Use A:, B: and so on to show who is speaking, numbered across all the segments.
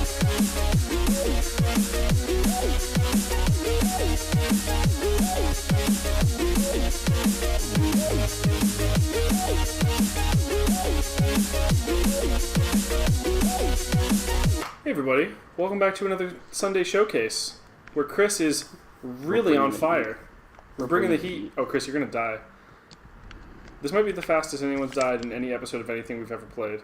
A: Hey everybody, welcome back to another Sunday Showcase, where Chris is really on fire. We're bringing the heat. Oh, Chris, you're going to die. This might be the fastest anyone's died in any episode of anything we've ever played.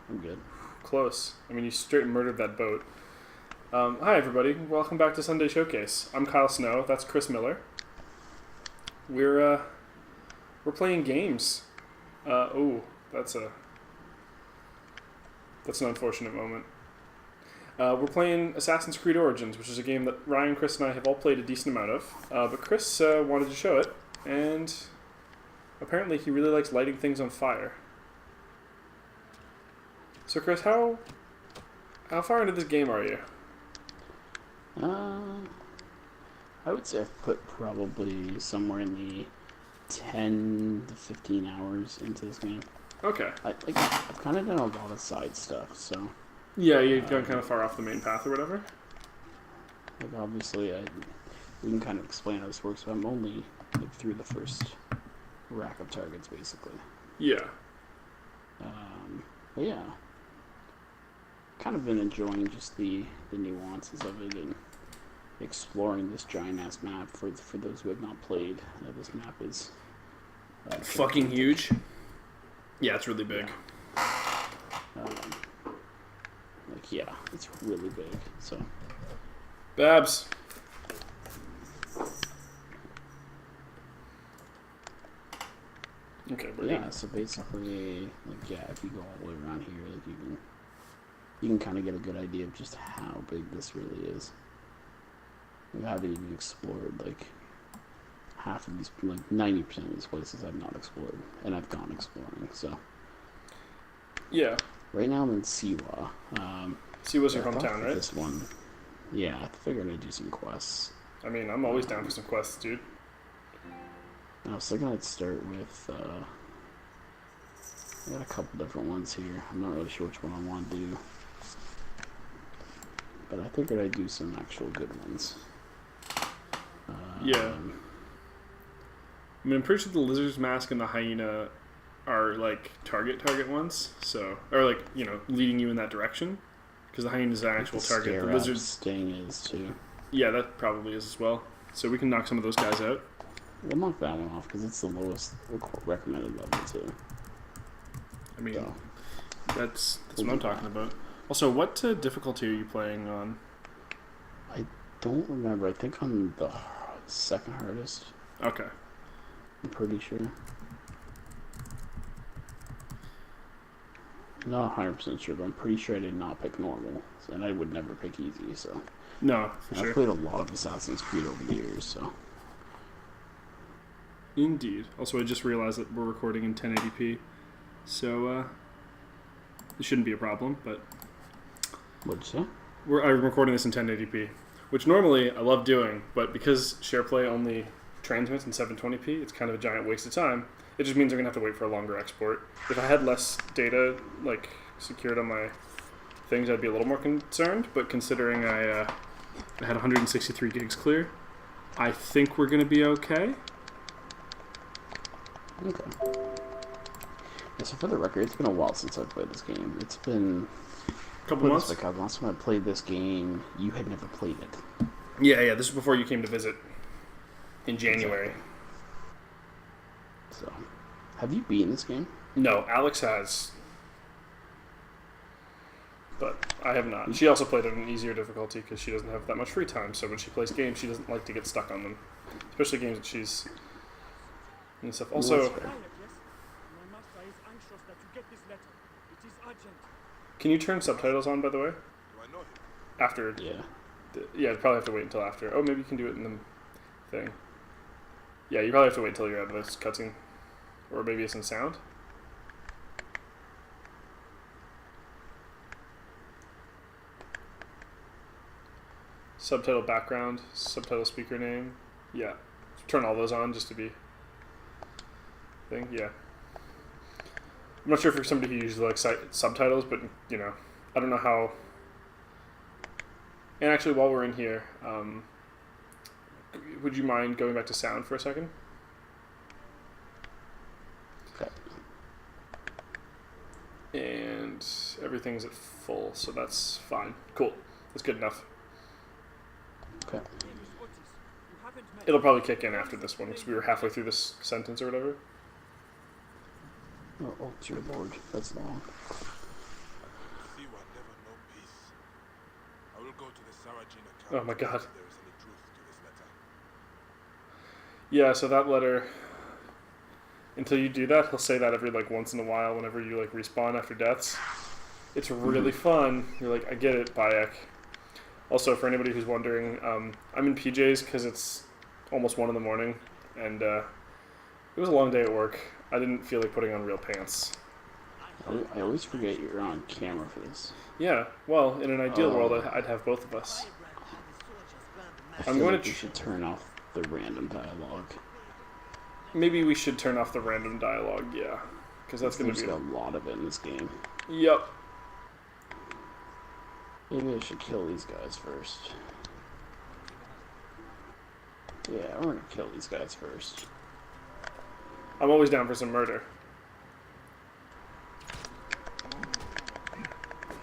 B: I'm good.
A: Close. I mean, you straight murdered that boat. Hi everybody, welcome back to Sunday Showcase. I'm Kyle Snow, that's Chris Miller. We're playing games. That's an unfortunate moment. We're playing Assassin's Creed Origins, which is a game that Ryan, Chris, and I have all played a decent amount of. But Chris wanted to show it, and apparently he really likes lighting things on fire. So Chris, how far into this game are you?
B: I would say I've put probably somewhere in the 10 to 15 hours into this game.
A: Okay.
B: I've kind of done a lot of side stuff, so...
A: Yeah, you've gone kind of far off the main path or whatever?
B: Like, obviously, we can kind of explain how this works, but I'm only through the first rack of targets, basically.
A: Yeah.
B: But yeah. Kind of been enjoying just the nuances of it and exploring this giant-ass map for those who have not played. This map is...
A: fucking huge. Yeah, it's really big.
B: Yeah. It's really big, so...
A: Babs. Okay, we're
B: yeah, so basically, if you go all the way around here, you can kind of get a good idea of just how big this really is. I haven't even explored, half of these, 90% of these places I've not explored, and I've gone exploring, so.
A: Yeah.
B: Right now I'm in Siwa.
A: Siwa's your hometown, right?
B: This one. Yeah, I figured I'd do some quests.
A: I mean, I'm always down for some quests, dude.
B: I was thinking I'd start with, I got a couple different ones here. I'm not really sure which one I want to do. But I figured I'd do some actual good ones.
A: Yeah. I mean, I'm pretty sure the lizard's mask and the hyena are, target ones. So, or, leading you in that direction. Because the hyena's an actual target. The lizard's
B: sting is, too.
A: Yeah, that probably is as well. So we can knock some of those guys out.
B: We'll knock that one off, because it's the lowest recommended level, too.
A: I mean, that's what I'm talking about. Also, what difficulty are you playing on?
B: I don't remember. I think on the second hardest.
A: Okay.
B: I'm pretty sure. I'm not 100% sure, but I'm pretty sure I did not pick normal. And I would never pick easy, so.
A: No, for sure.
B: I've played a lot of Assassin's Creed over the years, so.
A: Indeed. Also, I just realized that we're recording in 1080p. So, it shouldn't be a problem, but...
B: What'd you say?
A: I'm recording this in 1080p, which normally I love doing, but because SharePlay only transmits in 720p, it's kind of a giant waste of time. It just means I'm going to have to wait for a longer export. If I had less data, secured on my things, I'd be a little more concerned, but considering I had 163 gigs clear, I think we're going to be okay.
B: Okay. Yeah, so for the record, it's been a while since I've played this game. It's been...
A: A couple months?
B: Last time I played this game, you had never played it.
A: Yeah, this is before you came to visit in January.
B: Exactly. So, have you beaten this game?
A: No, Alex has. But I have not. She also played at an easier difficulty because she doesn't have that much free time, so when she plays games, she doesn't like to get stuck on them. Especially games that she's... and stuff. Also... Can you turn subtitles on, by the way? After?
B: Yeah.
A: Yeah, you'd probably have to wait until after. Oh, maybe you can do it in the thing. Yeah, you probably have to wait until you're out of this cutscene. Or maybe it's in sound. Subtitle background, subtitle speaker name. Yeah. Turn all those on just to be... thing, yeah. I'm not sure if you're somebody who usually likes subtitles, but, I don't know how And actually, while we're in here, would you mind going back to sound for a second?
B: Okay.
A: And everything's at full, so that's fine. Cool. That's good enough.
B: Okay.
A: It'll probably kick in after this one, because we were halfway through this sentence or whatever.
B: Oh dear lord, that's long.
A: Oh my god. Yeah, so that letter, until you do that, he'll say that every like once in a while whenever you like respawn after deaths. It's really fun. You're like, I get it, Bayek. Also, for anybody who's wondering, I'm in PJs because it's almost 1 in the morning, and it was a long day at work. I didn't feel like putting on real pants.
B: I always forget you're on camera for this.
A: Yeah, well, in an ideal world, I'd have both of us.
B: I'm going to. We should turn off the random dialogue.
A: Maybe we should turn off the random dialogue, yeah, because that's going to be
B: a lot of it in this game.
A: Yep.
B: Maybe I should kill these guys first. Yeah, we're going to kill these guys first.
A: I'm always down for some murder.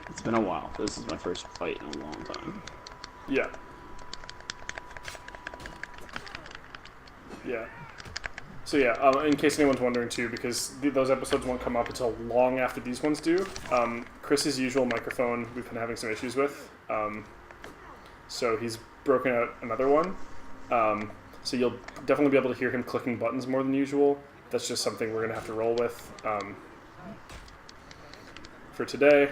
B: It's been a while. This is my first fight in a long time.
A: Yeah. Yeah. So yeah, in case anyone's wondering too, because those episodes won't come up until long after these ones do, Chris's usual microphone we've been having some issues with. So he's broken out another one. So you'll definitely be able to hear him clicking buttons more than usual. That's just something we're going to have to roll with for today.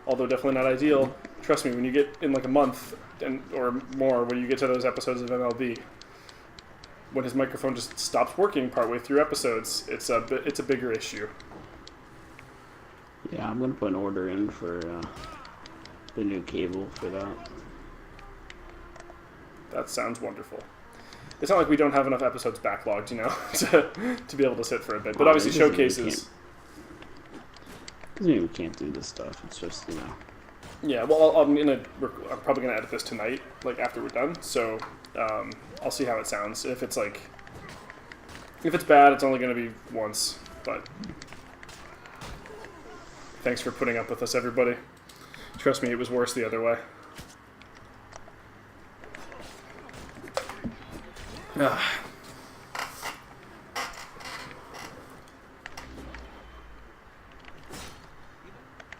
A: Although definitely not ideal. Trust me, when you get in like a month or more, when you get to those episodes of MLB, when his microphone just stops working partway through episodes, it's a bigger issue.
B: Yeah, I'm going to put an order in for the new cable for that.
A: That sounds wonderful. It's not like we don't have enough episodes backlogged, you know, to be able to sit for a bit. But obviously showcases...
B: Doesn't mean we can't do this stuff. It's just, you know...
A: Yeah, well, I'm probably going to edit this tonight, like, after we're done. So, I'll see how it sounds. If it's bad, it's only going to be once. But thanks for putting up with us, everybody. Trust me, it was worse the other way.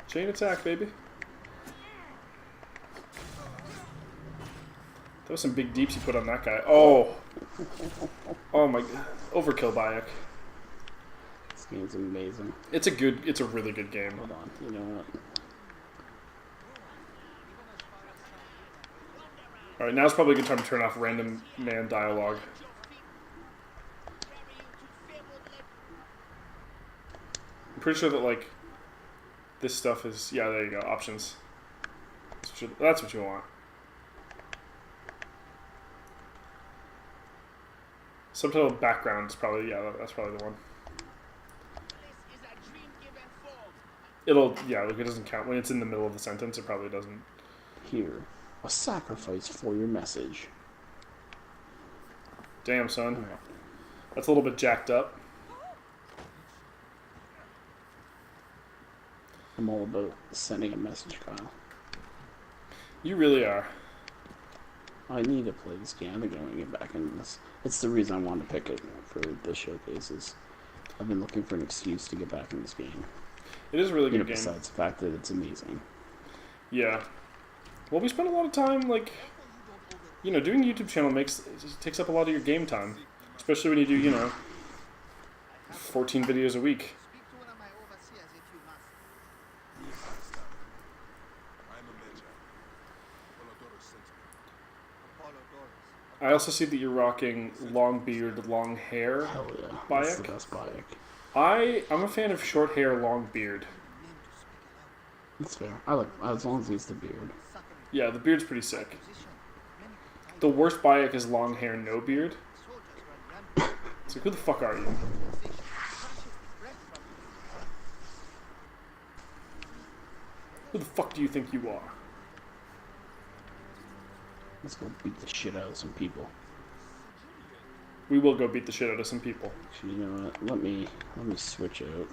A: Chain attack, baby. That was some big deeps you put on that guy. Oh! Oh my god. Overkill, Bayek.
B: This game's amazing.
A: It's a really good game.
B: Hold on, you know what?
A: Alright, now's probably a good time to turn off random man dialogue. I'm pretty sure that, like, this stuff is... Yeah, there you go. Options. That's what you want. Subtitle background is probably... Yeah, that's probably the one. Like, it doesn't count. When it's in the middle of the sentence, it probably doesn't.
B: Here. A sacrifice for your message.
A: Damn, son.
B: Right.
A: That's a little bit jacked up.
B: I'm all about sending a message, Kyle.
A: You really are.
B: I need to play this game. I think I'm going to get back into this. It's the reason I wanted to pick it for the showcases. I've been looking for an excuse to get back in this game.
A: It is a really good game.
B: Besides the fact that it's amazing.
A: Yeah. Well, we spent a lot of time, like, you know, doing a YouTube channel takes up a lot of your game time. Especially when you do, you know, 14 videos a week. I also see that you're rocking long beard, long hair.
B: Hell yeah.
A: Bayek.
B: That's the best Bayek.
A: I'm a fan of short hair, long beard.
B: That's fair. I like as long as it's the beard.
A: Yeah, the beard's pretty sick. The worst Bayek is long hair, no beard. So who the fuck are you? Who the fuck do you think you are?
B: Let's go beat the shit out of some people.
A: We will go beat the shit out of some people.
B: Actually, you know what? Let me switch out.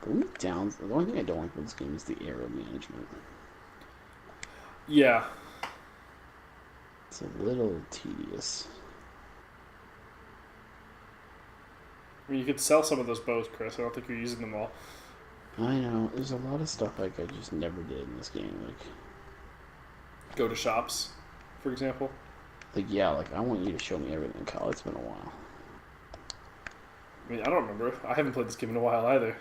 B: The only thing I don't like about this game is the arrow management.
A: Yeah.
B: It's a little tedious.
A: I mean, you could sell some of those bows, Chris. I don't think you're using them all.
B: I know. There's a lot of stuff like I just never did in this game.
A: Go to shops, for example.
B: Yeah, I want you to show me everything, Kyle. It's been a while.
A: I mean, I don't remember. I haven't played this game in a while either.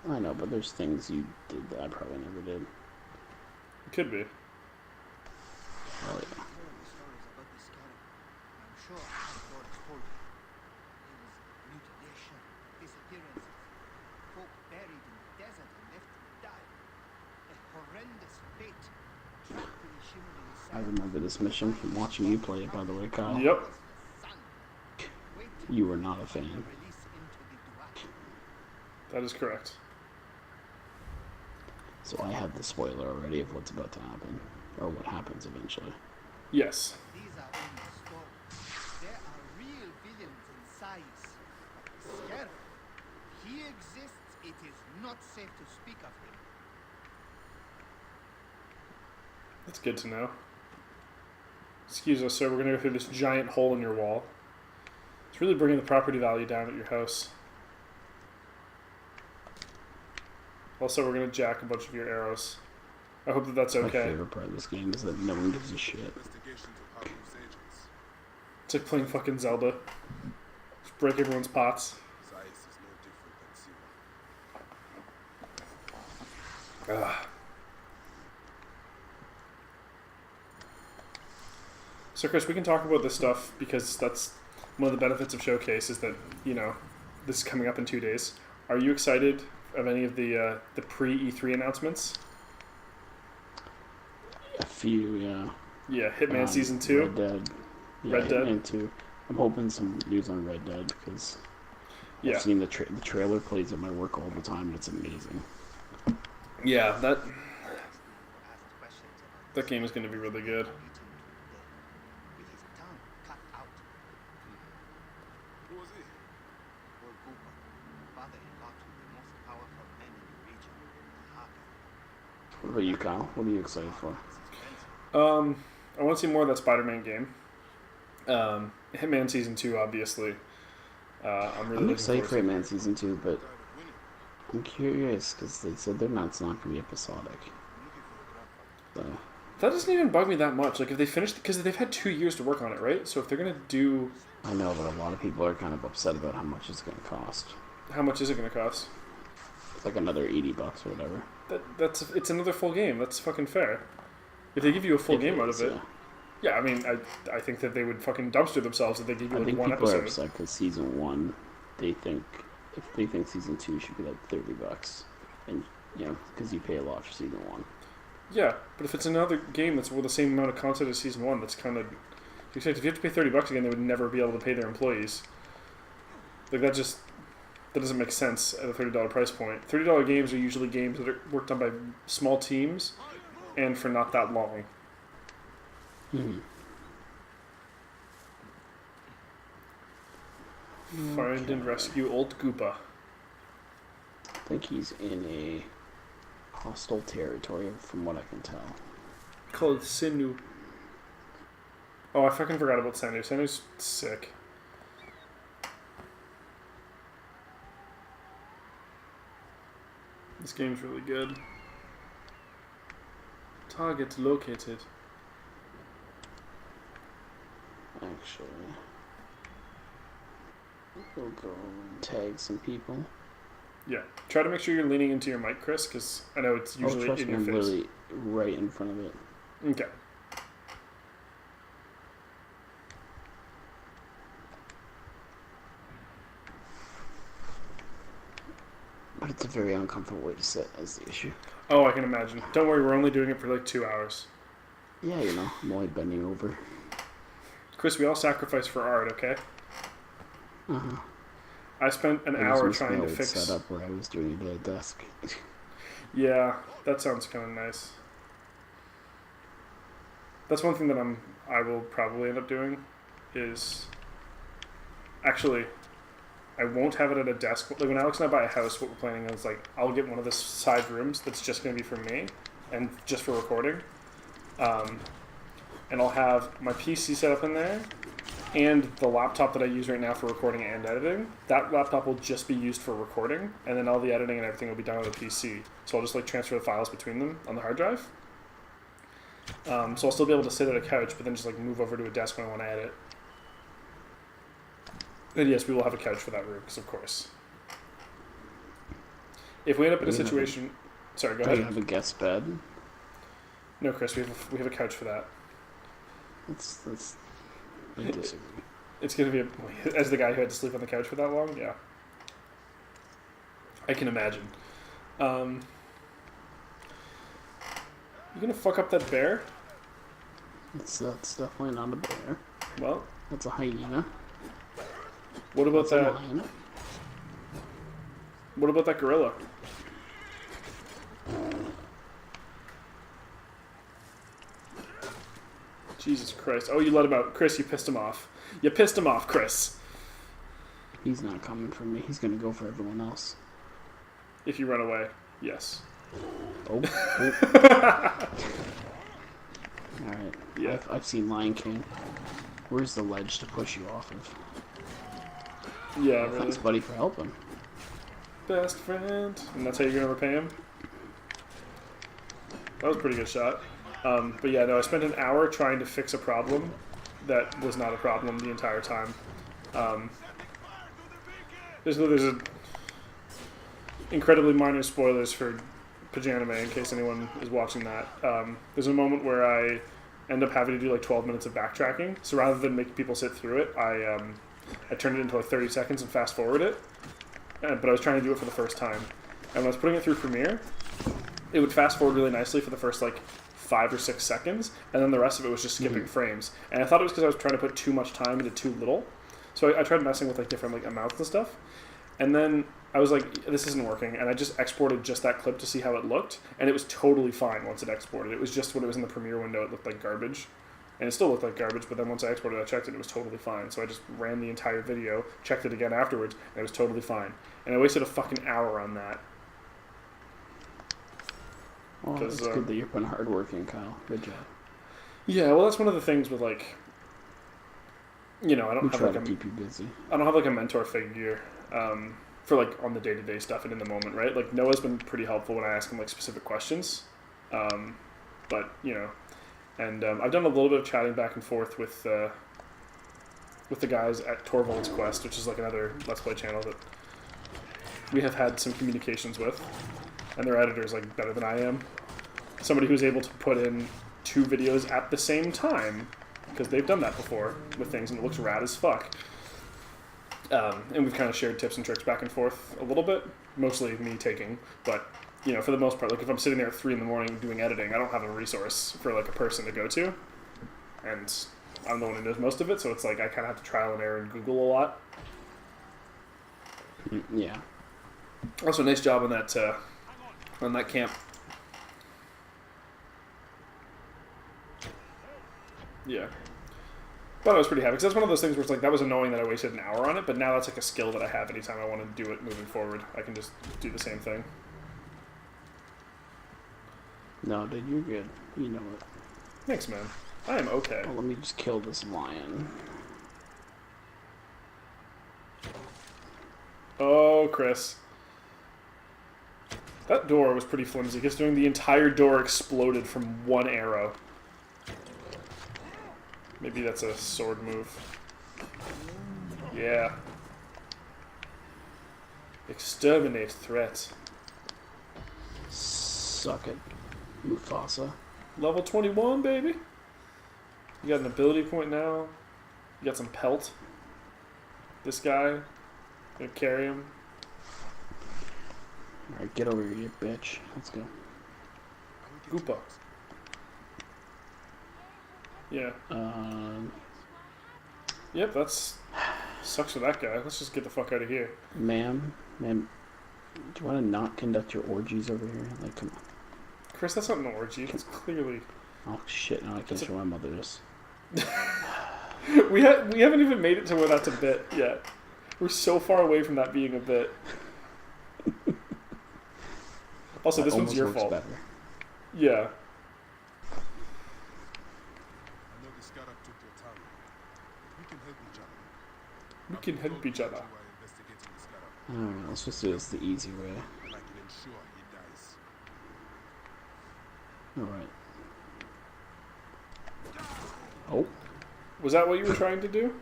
B: I know, but there's things you did that I probably never did.
A: It could be.
B: Oh, yeah. I remember this mission from watching you play it, by the way, Kyle.
A: Yep.
B: You were not a fan.
A: That is correct.
B: So I have the spoiler already of what's about to happen, or what happens eventually.
A: Yes.
C: These are only stories. There are real villains inside. Scarab. He exists. It is not safe to speak of him.
A: That's good to know. Excuse us, sir. We're going to go through this giant hole in your wall. It's really bringing the property value down at your house. Also, we're going to jack a bunch of your arrows. I hope that that's okay.
B: My favorite part of this game is that no one gives a shit.
A: It's like playing fucking Zelda. Just break everyone's pots. Ugh. So, Chris, we can talk about this stuff because that's one of the benefits of Showcase is that, you know, this is coming up in 2 days. Are you excited of any of the pre-E3 announcements?
B: A few, yeah.
A: Yeah, Hitman Season 2.
B: Red Dead. Yeah,
A: Red Dead.
B: Hitman 2. I'm hoping some news on Red Dead because
A: Yeah.
B: I've seen the trailer plays at my work all the time and it's amazing.
A: Yeah, that
C: Asked questions about
A: that game is going to be really good.
C: beaten to death. With his tongue cut out.
D: Who was he?
C: Lord Cooper, father-in-law to the most powerful man in the region, the Haga.
B: What about you, Kyle? What are you excited for?
A: I want to see more of that Spider-Man game. Hitman Season 2, obviously. I'm really
B: I'm
A: looking
B: excited for
A: forward to
B: Hitman Season 2, but I'm curious because they said it's not going to be episodic. So,
A: That doesn't even bug me that much. Like, if they finish... Because they've had 2 years to work on it, right? So if they're going to do...
B: I know, but a lot of people are kind of upset about how much it's going to cost.
A: How much is it going to cost?
B: It's like another $80 or whatever.
A: It's another full game. That's fucking fair. If they give you a full
B: If
A: game
B: it
A: out
B: is,
A: of it... Yeah, I mean, I think that they would fucking dumpster themselves if they give you
B: I
A: like
B: think
A: one
B: people are
A: episode.
B: upset because Season 1, they think Season 2 should be like $30. And, you know, because you pay a lot for Season 1.
A: Yeah, but if it's another game that's with the same amount of content as Season 1, that's kind of... If you have to pay $30 again, they would never be able to pay their employees. Like, that doesn't make sense at a $30 price point. $30 games are usually games that are worked on by small teams and for not that long.
B: Mm-hmm.
A: Find and rescue old Goopa.
B: I think he's in a hostile territory from what I can tell.
A: Called Sinu. Oh, I fucking forgot about Senu. Senu's sick. This game's really good. Target located.
B: Actually, we'll go and tag some people.
A: Yeah. Try to make sure you're leaning into your mic, Chris, because I know it's usually
B: trust
A: in
B: me,
A: your
B: I'm
A: face.
B: literally right in front of it.
A: Okay.
B: But it's a very uncomfortable way to sit, is the issue.
A: Oh, I can imagine. Don't worry, we're only doing it for like 2 hours.
B: Yeah, you know, I'm only bending over.
A: Chris, we all sacrifice for art, okay?
B: Uh-huh.
A: I spent an
B: I was
A: hour
B: missing
A: trying
B: the
A: to
B: old
A: fix...
B: setup where I was doing it at a desk.
A: Yeah, that sounds kind of nice. That's one thing that I will probably end up doing is actually I won't have it at a desk. Like when Alex and I buy a house, what we're planning is like I'll get one of the side rooms that's just going to be for me and just for recording. And I'll have my PC set up in there and the laptop that I use right now for recording and editing. That laptop will just be used for recording, and then all the editing and everything will be done on the PC. So I'll just like transfer the files between them on the hard drive. So I'll still be able to sit at a couch, but then just like move over to a desk when I want to edit. And yes, we will have a couch for that room, because of course. If we end up in a situation... Sorry, go ahead.
B: Do you have a guest bed?
A: No, Chris, we have a couch for that.
B: That's I disagree.
A: It's going to be... As the guy who had to sleep on the couch for that long? Yeah. I can imagine. You going to fuck up that bear?
B: That's definitely not a bear.
A: Well...
B: That's a hyena.
A: What about
B: That's
A: that...
B: a lion.
A: What about that gorilla? Jesus Christ. Oh, you let him out. Chris, you pissed him off. You pissed him off, Chris.
B: He's not coming for me. He's going to go for everyone else.
A: If you run away, yes.
B: Oh. Alright.
A: Yeah.
B: I've seen Lion King. Where's the ledge to push you off of?
A: Yeah, really.
B: Thanks, buddy, for helping.
A: Best friend. And that's how you're going to repay him? That was a pretty good shot. But yeah, no, I spent an hour trying to fix a problem that was not a problem the entire time. There's a incredibly minor spoilers for Pajanime in case anyone is watching that. There's a moment where I end up having to do like 12 minutes of backtracking. So rather than making people sit through it, I turned it into like 30 seconds and fast forward it. But I was trying to do it for the first time. And when I was putting it through Premiere, it would fast forward really nicely for the first like 5 or 6 seconds, and then the rest of it was just skipping frames. And I thought it was because I was trying to put too much time into too little. So I tried messing with like different like amounts and stuff. And then I was like, this isn't working. And I just exported just that clip to see how it looked. And it was totally fine once it exported. It was just when it was in the Premiere window, it looked like garbage. And it still looked like garbage, but then once I exported, I checked it, it was totally fine. So I just ran the entire video, checked it again afterwards, and it was totally fine. And I wasted a fucking hour on that.
B: Well, it's good that you're putting hard work in, Kyle. Good job.
A: Yeah, well, that's one of the things with like, you know, I don't have like
B: to keep you busy.
A: I don't have like a mentor figure for like on the day-to-day stuff and in the moment, right? Like Noah's been pretty helpful when I ask him like specific questions, but you know, and I've done a little bit of chatting back and forth with the guys at Torvald's Quest, which is like another Let's Play channel that we have had some communications with. And their editor's like better than I am. Somebody who's able to put in 2 videos at the same time, because they've done that before with things, and it looks rad as fuck. And we've kind of shared tips and tricks back and forth a little bit, mostly me taking, but you know, for the most part, like if I'm sitting there at 3 in the morning doing editing, I don't have a resource for like a person to go to, and I'm the one who knows most of it, so it's like I kind of have to trial and error and Google a lot.
B: Yeah.
A: Also, nice job on that camp. Yeah. But I was pretty happy, because that's one of those things where it's like, that was annoying that I wasted an hour on it, but now that's like a skill that I have anytime I want to do it moving forward. I can just do the same thing.
B: No, dude, you're good. You know it.
A: Thanks, man. I am okay.
B: Well, let me just kill this lion.
A: Oh, Chris. That door was pretty flimsy, considering the entire door exploded from one arrow. Maybe that's a sword move. Yeah. Exterminate threat.
B: Suck it, Mufasa.
A: Level 21, baby. You got an ability point now. You got some pelt. This guy. Gonna carry him.
B: Alright, get over here, you bitch. Let's go.
A: Goopa. Yeah. Yep, that's... Sucks for that guy. Let's just get the fuck out of here.
B: Ma'am, do you want to not conduct your orgies over here? Like, come on.
A: Chris, that's not an orgy. That's clearly...
B: Oh shit! Now I can't show my mother this.
A: We haven't even made it to where that's a bit yet. We're so far away from that being a bit. Also, this one's your fault.
B: Better.
A: Yeah.
D: I know the scarab took your town. We can help each other.
A: We can help each other.
D: You are investigating the scarab,
B: Alright, let's just do this the easy way.
D: and I can ensure he dies.
B: Alright. Oh.
A: Was that what you were trying to do?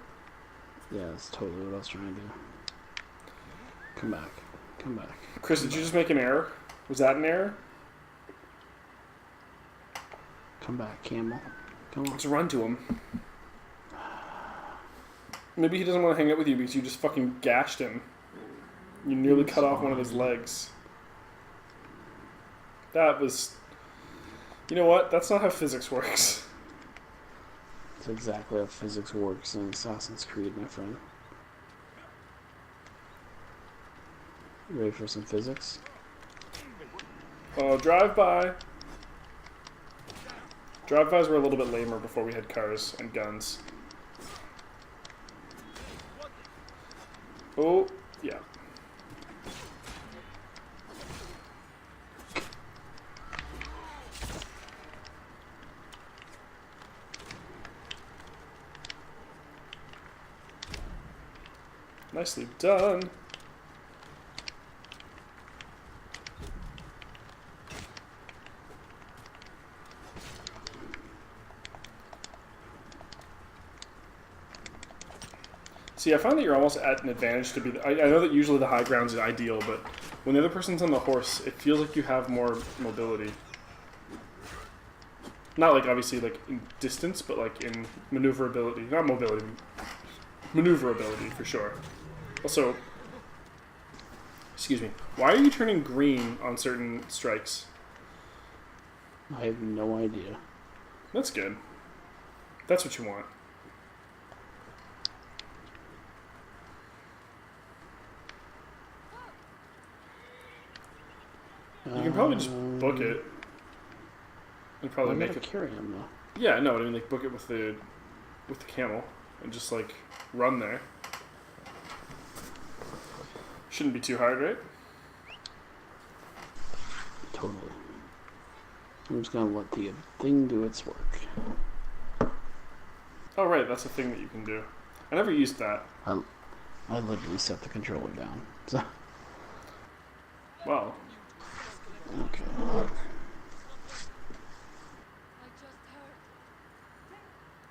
B: Yeah, that's totally what I was trying to do. Come back. Come back.
A: Chris, did you just make an error? Was that an error?
B: Come back, Camel. Come on.
A: Let's run to him. Maybe he doesn't want to hang out with you because you just fucking gashed him. You nearly cut off one of his legs. That was... You know what? That's not how physics works.
B: That's exactly how physics works in Assassin's Creed, my friend. You ready for some physics?
A: Oh, drive-by. Drive-bys were a little bit lamer before we had cars and guns. Oh, yeah. Nicely done. See, I found that you're almost at an advantage to be... I know that usually the high ground is ideal, but when the other person's on the horse, it feels like you have more mobility. Not like, obviously, like, in distance, but, like, in maneuverability. Not mobility. Maneuverability, for sure. Also, excuse me, why are you turning green on certain strikes?
B: I have no idea.
A: That's good. That's what you want. You can probably just book it. And probably make it
B: carry him though.
A: Yeah, no, I mean like book it with the camel and just like run there. Shouldn't be too hard, right?
B: Totally. I'm just gonna let the thing do its work.
A: Oh right, that's a thing that you can do. I never used that.
B: I literally set the controller down. So.
A: Well.
B: Okay.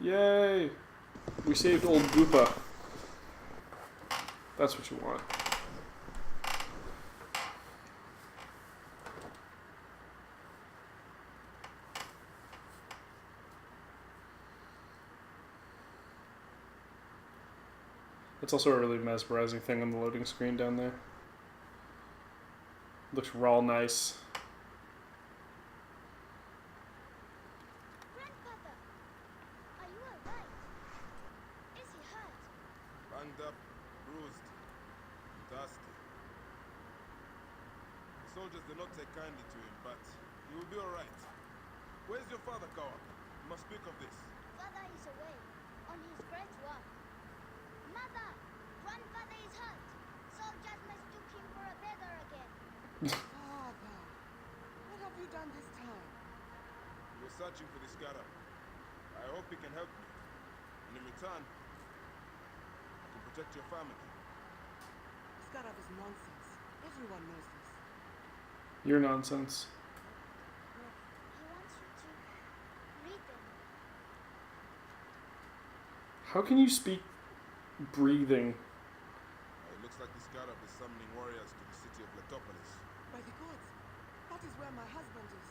A: Yay! We saved old Boopa. That's what you want. That's also a really mesmerizing thing on the loading screen down there. Looks raw nice.
E: Grandfather, are you alright? Is he hurt?
D: Banged up, bruised, dusty. The soldiers did not take kindly to him, but he will be alright. Where's your father, Kawa? We must speak of this.
E: Father is away, on his great work. Mother, grandfather is hurt. Soldiers mistook him for a beggar again.
F: Father, what have you done this time?
D: We're searching for this scarab. I hope he can help me. And in return, I can protect your family.
F: Scarab is nonsense. Everyone knows this.
A: You're nonsense.
E: He wants you to read them.
A: How can you speak breathing?
D: It looks like the scarab is summoning warriors to the city of Letopolis.
F: By the gods, that is where my husband is.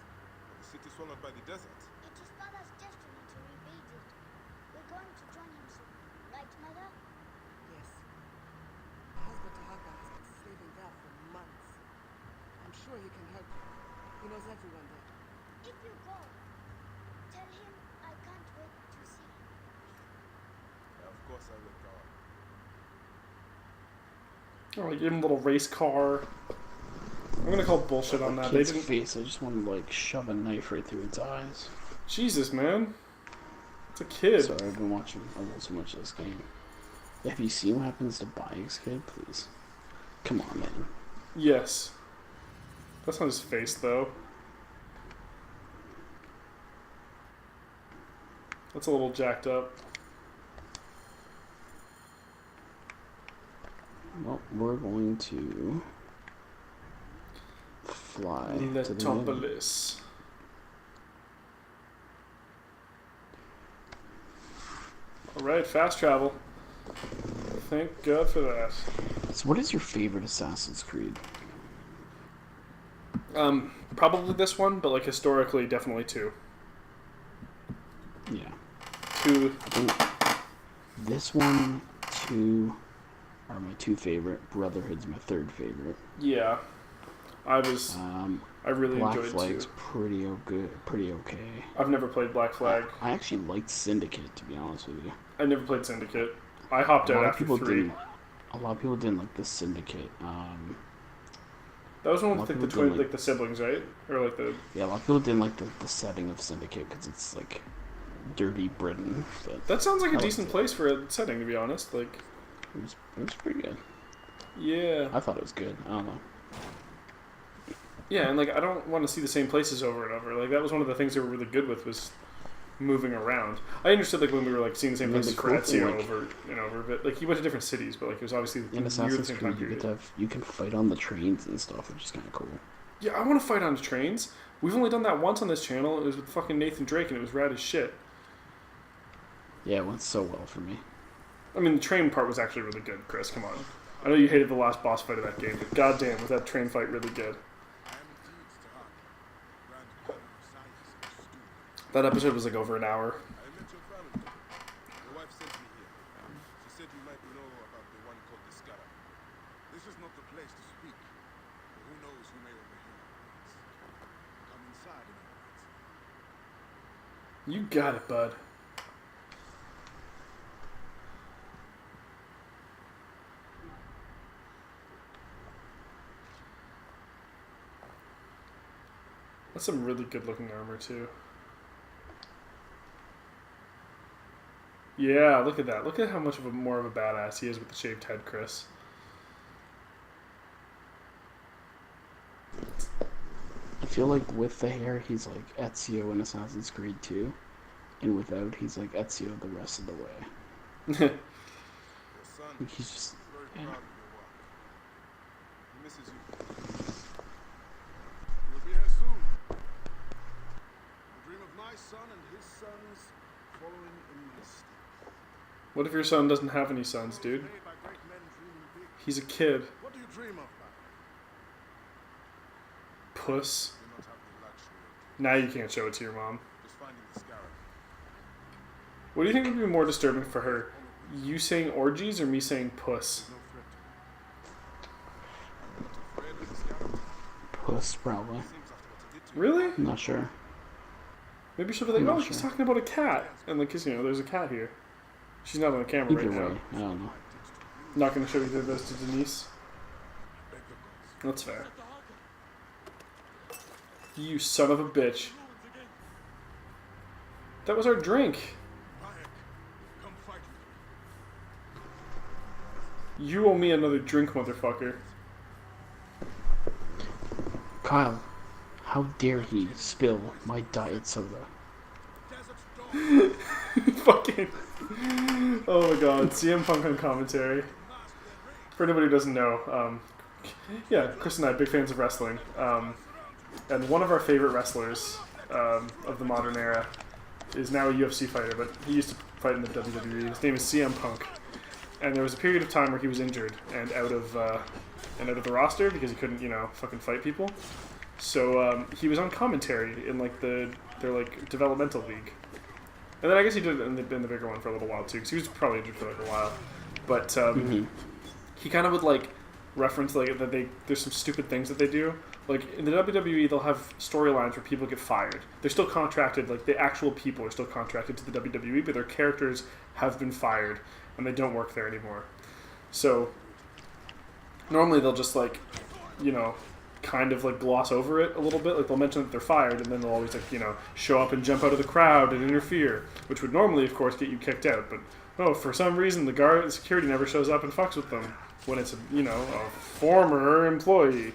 D: The city swallowed by the desert.
E: It is father's destiny to rebuild it. We're going to join him soon. Right, mother?
F: Yes. My husband Tahaka has been slaving there for months. I'm sure he can help you. He knows everyone there.
E: If you go, tell him I can't wait to see him.
D: Yeah, of course I will, Kawa.
A: Oh, I gave him a little race car. I'm gonna call bullshit on that. They
B: Kid's
A: didn't.
B: face, I just want to like shove a knife right through its eyes.
A: Jesus, man. It's a kid.
B: Sorry, I've been watching a little too much of this game. Have you seen what happens to Bayek's kid? Please. Come on, man.
A: Yes. That's not his face, though. That's a little jacked up.
B: Well, we're going to fly to the moon.
A: Letopolis. Alright, fast travel. Thank God for that.
B: So what is your favorite Assassin's Creed?
A: Probably this one, but like historically, definitely 2.
B: Yeah.
A: 2.
B: I think this one, 2 are my 2 favorite. Brotherhood's my 3rd favorite.
A: Yeah. I really
B: Black
A: enjoyed
B: Flag's
A: 2.
B: pretty okay.
A: I've never played Black Flag.
B: I actually liked Syndicate, to be honest with you.
A: I never played Syndicate. I hopped out after 3.
B: A lot of people didn't like the Syndicate.
A: That was one
B: a
A: with
B: lot
A: like
B: of
A: the
B: people
A: twin,
B: didn't
A: like the siblings, right? Or like the.
B: Yeah, a lot of people didn't like the setting of Syndicate because it's like dirty Britain. But
A: That sounds like a
B: I
A: decent
B: liked
A: place for a setting, to be honest. Like.
B: it was pretty good.
A: Yeah.
B: I thought it was good. I don't know.
A: Yeah, and like I don't want to see the same places over and over. Like that was one of the things they were really good with was moving around. I understood like when we were like seeing the same
B: I mean,
A: places
B: the
A: for
B: cool thing,
A: Ezio
B: like-
A: over and over, but like you went to different cities, but like it was obviously
B: In
A: near the
B: Assassin's
A: same
B: Creed,
A: time
B: you get
A: period.
B: you can fight on the trains and stuff, which is kind of cool.
A: Yeah, I want to fight on trains. We've only done that once on this channel. It was with fucking Nathan Drake, and it was rad as shit.
B: Yeah, it went so well for me.
A: I mean, the train part was actually really good, Chris. Come on. I know you hated the last boss fight of that game, but goddamn, was that train fight really good. That episode was like over an hour.
D: I met your family. Your wife sent me here. She said you might know about the one called the Scara. This is not the place to speak. But who knows who may overhear our words. Come inside in other words.
A: You got it, bud. That's some really good looking armor too. Yeah, look at that. Look at how much of a more of a badass he is with the shaved head, Chris.
B: I feel like with the hair, he's like Ezio in Assassin's Creed 2, and without, he's like Ezio the rest of the way.
D: Your son
B: Like, he's just
D: is very
B: yeah.
D: proud of your work. He misses you. You'll be here soon. I dream of my son and his sons following in my steps.
A: What if your son doesn't have any sons, dude?
D: Made by great men dreaming big.
A: He's a kid.
D: What do you dream of, Papa?
A: Puss.
D: Do not have the luxury of
A: Now you can't show it to your mom.
D: just finding the Scarab.
A: What do you think would be more disturbing for her? You saying orgies or me saying puss?
D: No threat to me. Not afraid of the Scarab.
B: Puss, probably.
D: Things after what he did to you.
A: Really?
B: I'm not sure.
A: Maybe she'll be like,
B: I'm not
A: oh, he's
B: sure.
A: talking about a cat. And like, 'cause, you know, there's a cat here. She's not on the camera
B: Either
A: right now.
B: way, I don't know.
A: Not going to show either of those to Denise.
D: Beg the gods.
A: That's fair. You son of a bitch. That was our drink.
D: Bayek, come fight with me.
A: You owe me another drink, motherfucker.
B: Kyle, how dare he spill my diet soda?
D: Desert's dawn.
A: Fucking. Oh my god. CM Punk on commentary. For anybody who doesn't know, yeah, Chris and I, big fans of wrestling. And one of our favorite wrestlers of the modern era is now a UFC fighter, but he used to fight in the WWE. His name is CM Punk. And there was a period of time where he was injured and out of the roster because he couldn't, you know, fucking fight people. So he was on commentary in like their like developmental league. And then I guess he did it in the bigger one for a little while too, because he was probably injured for like a while. But he kind of would like reference like that there's some stupid things that they do. Like in the WWE, they'll have storylines where people get fired. They're still contracted, like the actual people are still contracted to the WWE, but their characters have been fired and they don't work there anymore. So normally they'll just like, you know, kind of like gloss over it a little bit. Like they'll mention that they're fired, and then they'll always like show up and jump out of the crowd and interfere, which would normally, of course, get you kicked out. But for some reason the security never shows up and fucks with them when it's a former employee.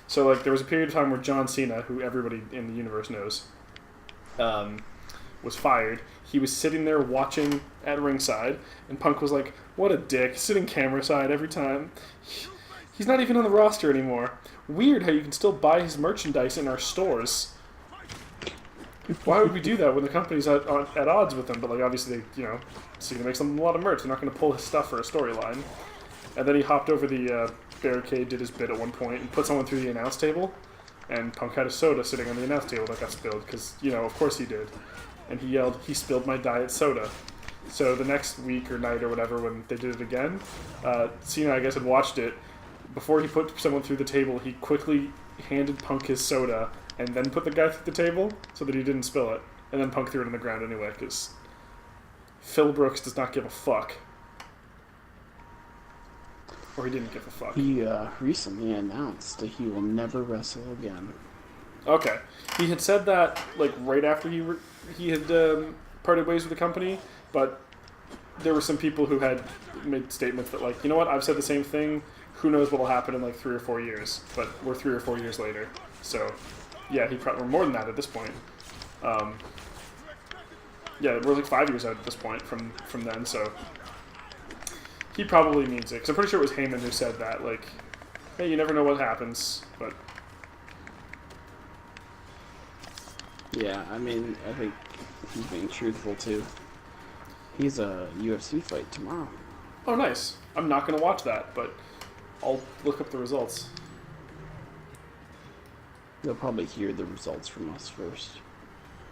A: So like there was a period of time where John Cena, who everybody in the universe knows, was fired. He was sitting there watching at ringside, and Punk was like, "What a dick, sitting camera side every time. He's not even on the roster anymore. Weird how you can still buy his merchandise in our stores. Why would we do that when the company's at odds with him?" But like obviously, Cena makes them a lot of merch. They're not going to pull his stuff for a storyline. And then he hopped over the barricade, did his bit at one point, and put someone through the announce table. And Punk had a soda sitting on the announce table that got spilled because of course he did. And he yelled, "He spilled my diet soda." So the next week or night or whatever, when they did it again, Cena, I guess, had watched it. Before he put someone through the table, he quickly handed Punk his soda and then put the guy through the table so that he didn't spill it. And then Punk threw it on the ground anyway, because Phil Brooks does not give a fuck. Or he didn't give a fuck.
B: He recently announced that he will never wrestle again.
A: Okay. He had said that like right after he had parted ways with the company, but there were some people who had made statements that like, you know what, I've said the same thing. Who knows what will happen in like 3 or 4 years? But we're 3 or 4 years later, so yeah, he probably more than that at this point. Yeah, we're like 5 years out at this point from then, so he probably means it. Because I'm pretty sure it was Heyman who said that, like, hey, you never know what happens, but
B: yeah, I mean, I think he's being truthful too. He's a UFC fight tomorrow.
A: Oh, nice. I'm not going to watch that, but I'll look up the results.
B: They'll probably hear the results from us first.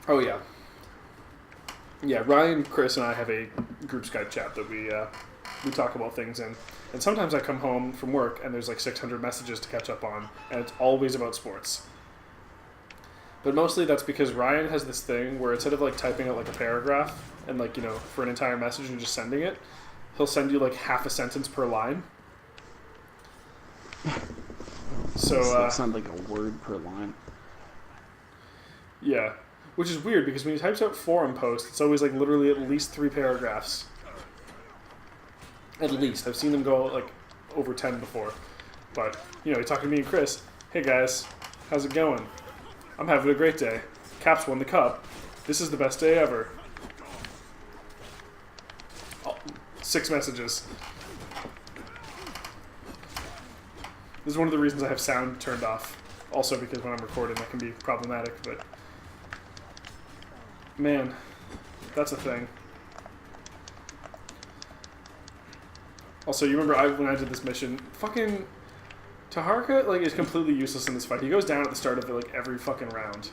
A: Oh, yeah. Yeah, Ryan, Chris, and I have a group Skype chat that we talk about things in. And sometimes I come home from work and there's like 600 messages to catch up on, and it's always about sports. But mostly that's because Ryan has this thing where instead of like typing out like a paragraph and like, for an entire message and just sending it, he'll send you like half a sentence per line. So
B: that sounds like a word per line.
A: Yeah, which is weird because when he types out forum posts, it's always like literally at least 3 paragraphs. At least. I've seen them go like over 10 before. But, he's talking to me and Chris. Hey guys, how's it going? I'm having a great day. Caps won the cup. This is the best day ever. 6 messages. This is one of the reasons I have sound turned off. Also because when I'm recording that can be problematic, but man, that's a thing. Also, you remember when I did this mission, fucking Taharka is completely useless in this fight. He goes down at the start of every fucking round.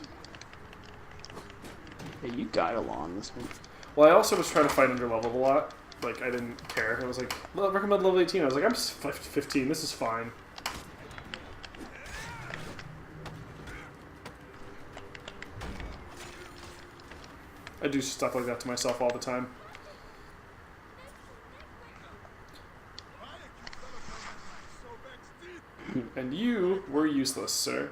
B: Hey, you died along this one.
A: Well, I also was trying to fight under level a lot. I didn't care. I was like, recommend level 18. I was like, I'm 15. This is fine. I do stuff like that to myself all the time. And you were useless, sir.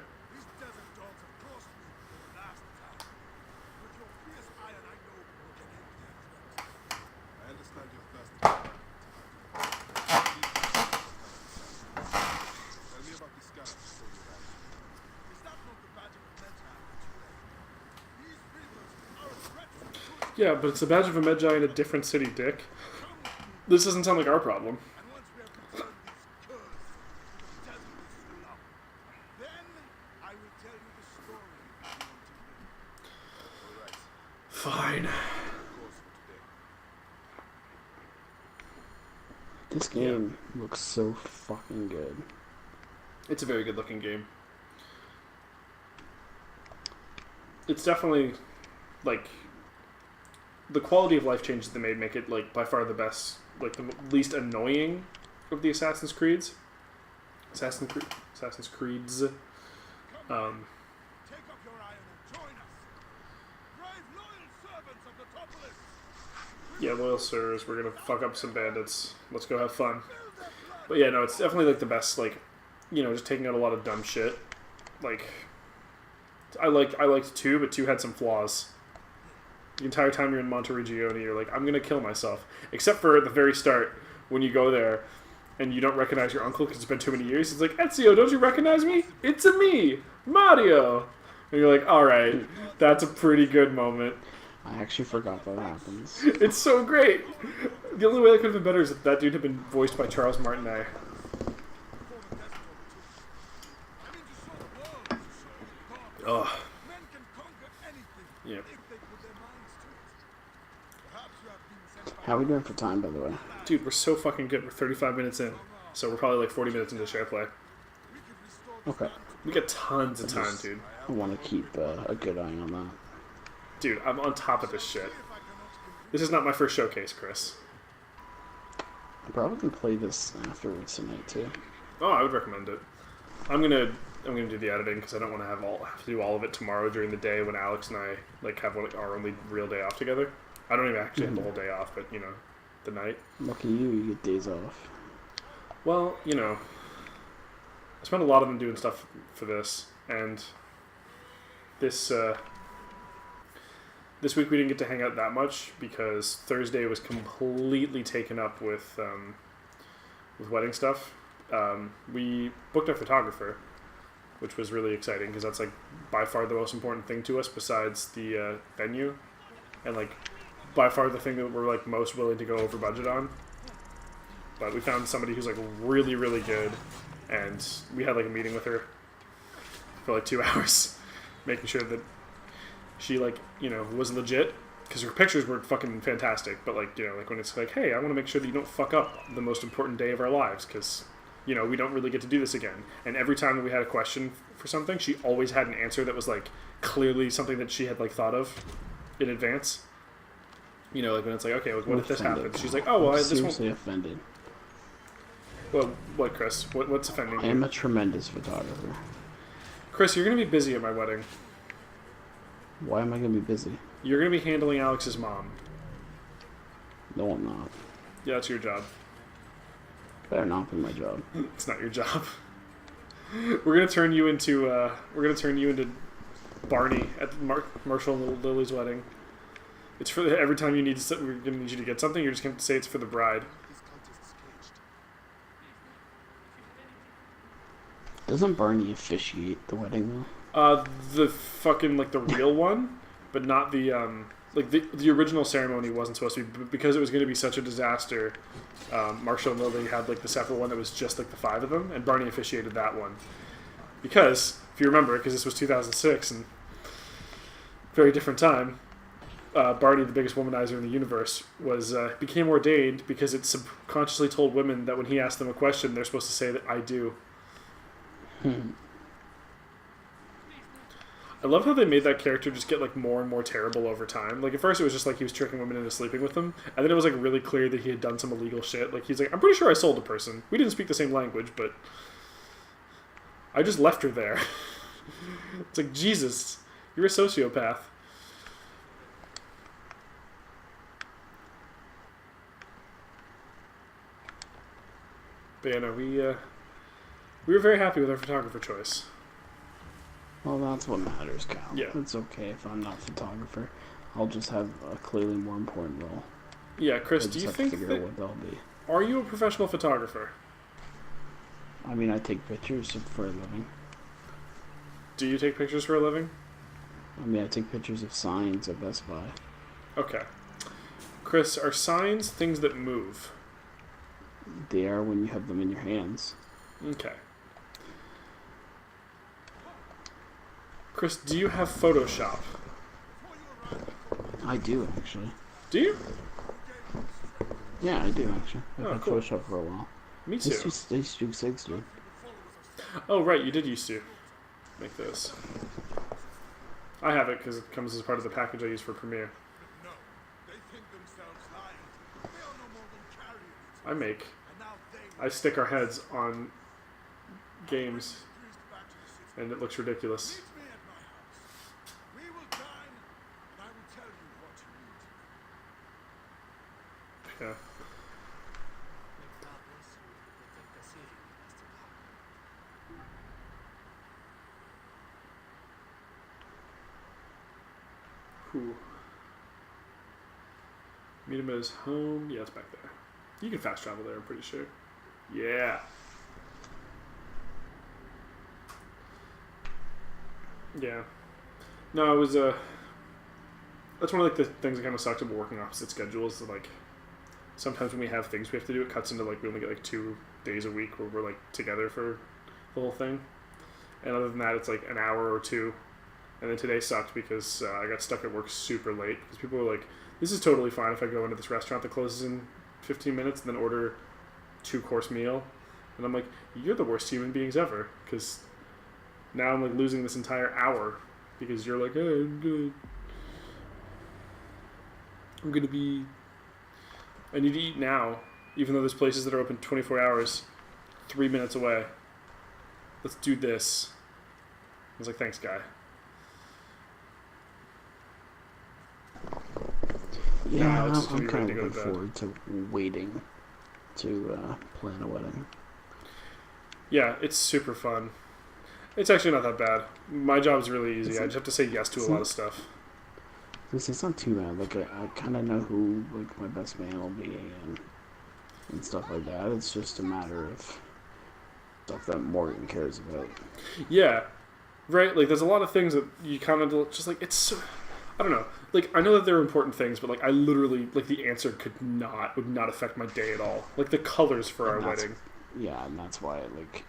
A: Yeah, but it's a badge of a Medjay in a different city, Dick. This doesn't sound like our problem. Fine.
B: This game looks so fucking good.
A: It's a very good looking game. It's definitely the quality of life changes they made make it by far the best, the least annoying of the Assassin's Creeds. Assassin's Creeds.
C: Take up your iron and join us. Brave, loyal servants of the Topolis.
A: Yeah, loyal sirs, we're gonna fuck up some bandits. Let's go have fun. But yeah, no, it's definitely the best, just taking out a lot of dumb shit. like I liked 2, but 2 had some flaws. The entire time you're in Monteriggioni, you're like, I'm gonna kill myself. Except for at the very start, when you go there and you don't recognize your uncle because it's been too many years. It's like, Ezio, don't you recognize me? It's a me, Mario. And you're like, all right, that's a pretty good moment.
B: I actually forgot that happens.
A: It's so great. The only way that could have been better is if that dude had been voiced by Charles Martinet. Ugh.
D: Men can conquer anything
A: Yeah.
D: if they put their minds to it. Perhaps you have been sent by
B: How are we doing for time, by the way?
A: Dude, we're so fucking good. We're 35 minutes in. So we're probably like 40 minutes into share play.
B: Okay.
A: We got tons of time, dude.
B: I want to keep a good eye on that.
A: Dude, I'm on top of this shit. This is not my first showcase, Chris.
B: I probably can play this afterwards tonight too.
A: Oh, I would recommend it. I'm gonna do the editing because I don't want to have to do all of it tomorrow during the day when Alex and I like have our only real day off together. I don't even actually have the whole day off, but you know, the night.
B: Lucky you, you get days off.
A: Well, you know, I spent a lot of them doing stuff for this, and this week we didn't get to hang out that much because Thursday was completely taken up with wedding stuff. We booked a photographer, which was really exciting because that's like by far the most important thing to us besides the venue, and like by far the thing that we're like most willing to go over budget on. But we found somebody who's like really, really good, and we had like a meeting with her for like 2 hours, making sure that she like, you know, was legit, because her pictures were fucking fantastic. But like, you know, like when it's like, hey, I want to make sure that you don't fuck up the most important day of our lives, because you know we don't really get to do this again. And every time that we had a question for something, she always had an answer that was like clearly something that she had like thought of in advance. You know, like when it's like, okay, like, what if this happens? She's like, oh well,
B: I'm
A: this won't.
B: seriously offended.
A: Well, what, Chris? What's offending
B: I
A: you?
B: am a tremendous photographer.
A: Chris, you're going to be busy at my wedding.
B: Why am I gonna be busy?
A: You're going to be handling Alex's mom.
B: No, I'm not.
A: Yeah, that's your job.
B: Better not be my job.
A: It's not your job. We're going to turn you into Barney at Marshall and Lily's wedding. It's for every time you need to, we're going to need you to get something. You're just going to say it's for the bride.
D: these cultists caged.
B: Doesn't Barney officiate the wedding though?
A: The fucking like the real one, but not the like the original ceremony wasn't supposed to be, but because it was going to be such a disaster. Marshall and Lily had like the separate one that was just like the 5 of them, and Barney officiated that one because if you remember, because this was 2006 and very different time. Barney, the biggest womanizer in the universe, was became ordained because it subconsciously told women that when he asked them a question, they're supposed to say that I do. I love how they made that character just get like more and more terrible over time. Like at first it was just like he was tricking women into sleeping with them, and then it was like really clear that he had done some illegal shit. Like he's like, I'm pretty sure I sold a person. We didn't speak the same language, but I just left her there. It's like, Jesus, you're a sociopath. But yeah, no, we were very happy with our photographer choice.
B: Well, that's what matters, Cal.
A: Yeah.
B: It's okay if I'm not a photographer. I'll just have a clearly more important role.
A: Yeah, Chris,
B: I
A: do
B: just
A: you
B: have
A: think
B: to figure out
A: that,
B: what they'll be.
A: are you a professional photographer?
B: I mean, I take pictures for a living.
A: Do you take pictures for a living?
B: I mean, I take pictures of signs at Best Buy.
A: Okay. Chris, are signs things that move?
B: They are when you have them in your hands.
A: Okay. Chris, do you have Photoshop?
B: I do, actually.
A: Do you?
B: Yeah, I do, actually. I've
A: Oh,
B: had
A: cool.
B: Photoshop for a while.
A: Me
B: I
A: too.
B: used to do SIGs, dude.
A: Oh, right, you did used to make those. I have it because it comes as part of the package I use for Premiere.
D: No, they think themselves lions. They are no more than carrions.
A: I make.
D: And now they
A: I stick our heads on games,
D: increased back to the city.
A: and it looks ridiculous.
D: Meet me at my house. We will dine, and I will tell you what you need.
A: Yeah. Cool. Meet him at his home. Yeah, it's back there. You can fast travel there, I'm pretty sure. Yeah. Yeah. No, it was that's one of like the things that kind of sucks about working opposite schedules. That, like, sometimes when we have things we have to do, it cuts into like we only get like 2 days a week where we're like together for the whole thing. And other than that, it's like an hour or two. And then today sucked because I got stuck at work super late because people were like, "This is totally fine if I go into this restaurant that closes in 15 minutes and then order 2-course meal." And I'm like, "You're the worst human beings ever," because now I'm like losing this entire hour because you're like, "Hey, I'm gonna be. I need to eat now, even though there's places that are open 24 hours, 3 minutes away. Let's do this." I was like, "Thanks, guy."
B: Yeah,
A: No, it's
B: I'm kind
A: ready
B: of
A: to go
B: looking
A: to bed.
B: forward to waiting to plan a wedding.
A: Yeah, it's super fun. It's actually not that bad. My job's really easy. I just have to say yes to a lot of stuff.
B: It's not too bad. Like I kind of know who like my best man will be and stuff like that. It's just a matter of stuff that Morgan cares about.
A: Yeah, right. Like, there's a lot of things that you kind of just like. It's so, I don't know. Like, I know that they're important things, but like, I literally like the answer would not affect my day at all. Like the colors for our wedding.
B: Yeah, and that's why like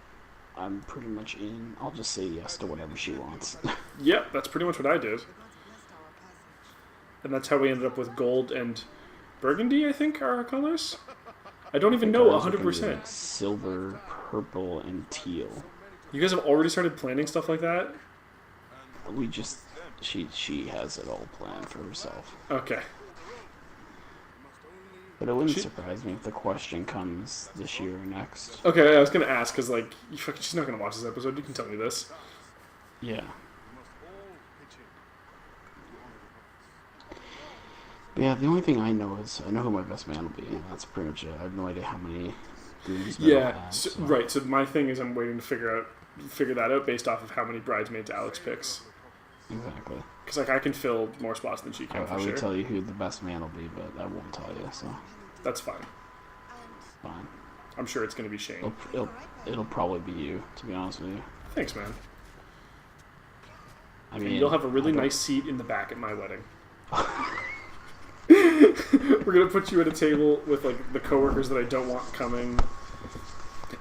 B: I'm pretty much in. I'll just say yes to whatever she wants.
A: Yep, that's pretty much what I did. And that's how we ended up with gold and burgundy, I think, are our colors. I don't even know
B: Ours are gonna be,
A: 100%.
B: like, silver, purple, and teal.
A: You guys have already started planning stuff like that?
B: We just she has it all planned for herself.
A: Okay.
B: But it wouldn't surprise me if the question comes this year or next.
A: Okay, I was going to ask, because, like, she's not going to watch this episode. You can tell me this.
B: Yeah. But yeah, the only thing I know is I know who my best man will be, and that's pretty much it. I have no idea how many groomsmen I'll
A: Yeah,
B: have,
A: so,
B: so.
A: right. So my thing is I'm waiting to figure that out based off of how many bridesmaids Alex picks.
B: Exactly.
A: Because, like, I can fill more spots than she can,
B: I
A: for
B: would
A: sure.
B: tell you who the best man will be, but I won't tell you, so
A: That's fine.
B: fine.
A: I'm sure it's going to be Shane.
B: It'll probably be you, to be honest with you.
A: Thanks, man.
B: I
A: And
B: mean,
A: you'll have a really nice seat in the back at my wedding. We're going to put you at a table with, like, the coworkers that I don't want coming.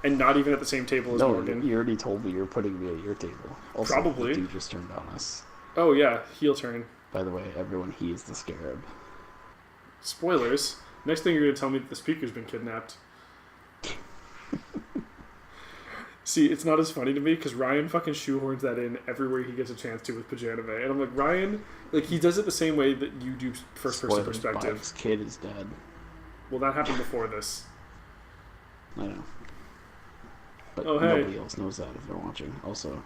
A: And not even at the same table as
B: No,
A: Morgan.
B: you already told me you're putting me at your table. Also,
A: Probably.
B: the dude just turned on us.
A: Oh, yeah. Heel turn.
B: By the way, everyone, he is the scarab.
A: Spoilers. Next thing you're going to tell me that the speaker's been kidnapped. See, it's not as funny to me because Ryan fucking shoehorns that in everywhere he gets a chance to with Pajodcast. And I'm like, Ryan, like, he does it the same way that you do first-person perspective.
B: Bob's kid is dead.
A: Well, that happened before this.
B: I know. But
A: Oh, hey.
B: nobody else knows that if they're watching. Also,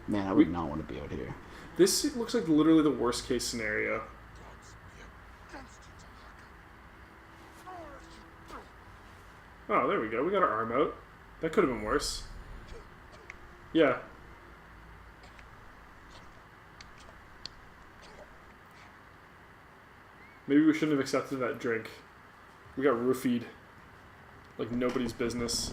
B: man, I would not want to be out here.
A: This looks like literally the worst-case scenario. Oh, there we go. We got our arm out. That could have been worse. Yeah. Maybe we shouldn't have accepted that drink. We got roofied. Like nobody's business.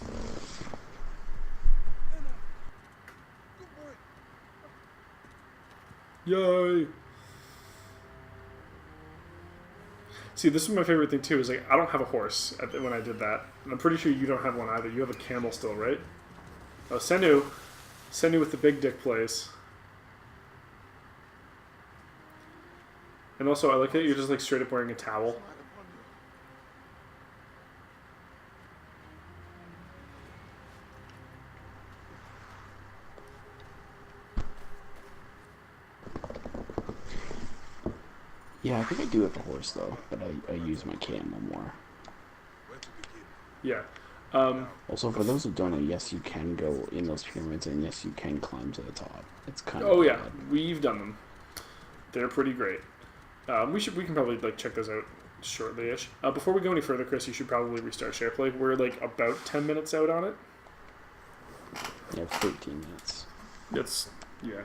A: Yay! See, this is my favorite thing too. Is like I don't have a horse when I did that, and I'm pretty sure you don't have one either. You have a camel still, right? Oh, Senu with the big dick plays. And also, I like that you're just like straight up wearing a towel.
B: Yeah, I think I do have a horse though, but I use my camel more.
A: Yeah.
B: Also, for those who don't know, yes, you can go in those pyramids, and yes, you can climb to the top. It's kind of
A: Oh yeah,
B: bad.
A: we've done them. They're pretty great. We can probably like check those out shortly-ish. Before we go any further, Chris, you should probably restart SharePlay. We're like about 10 minutes out on it.
B: Yeah, 13 minutes.
A: It's yeah.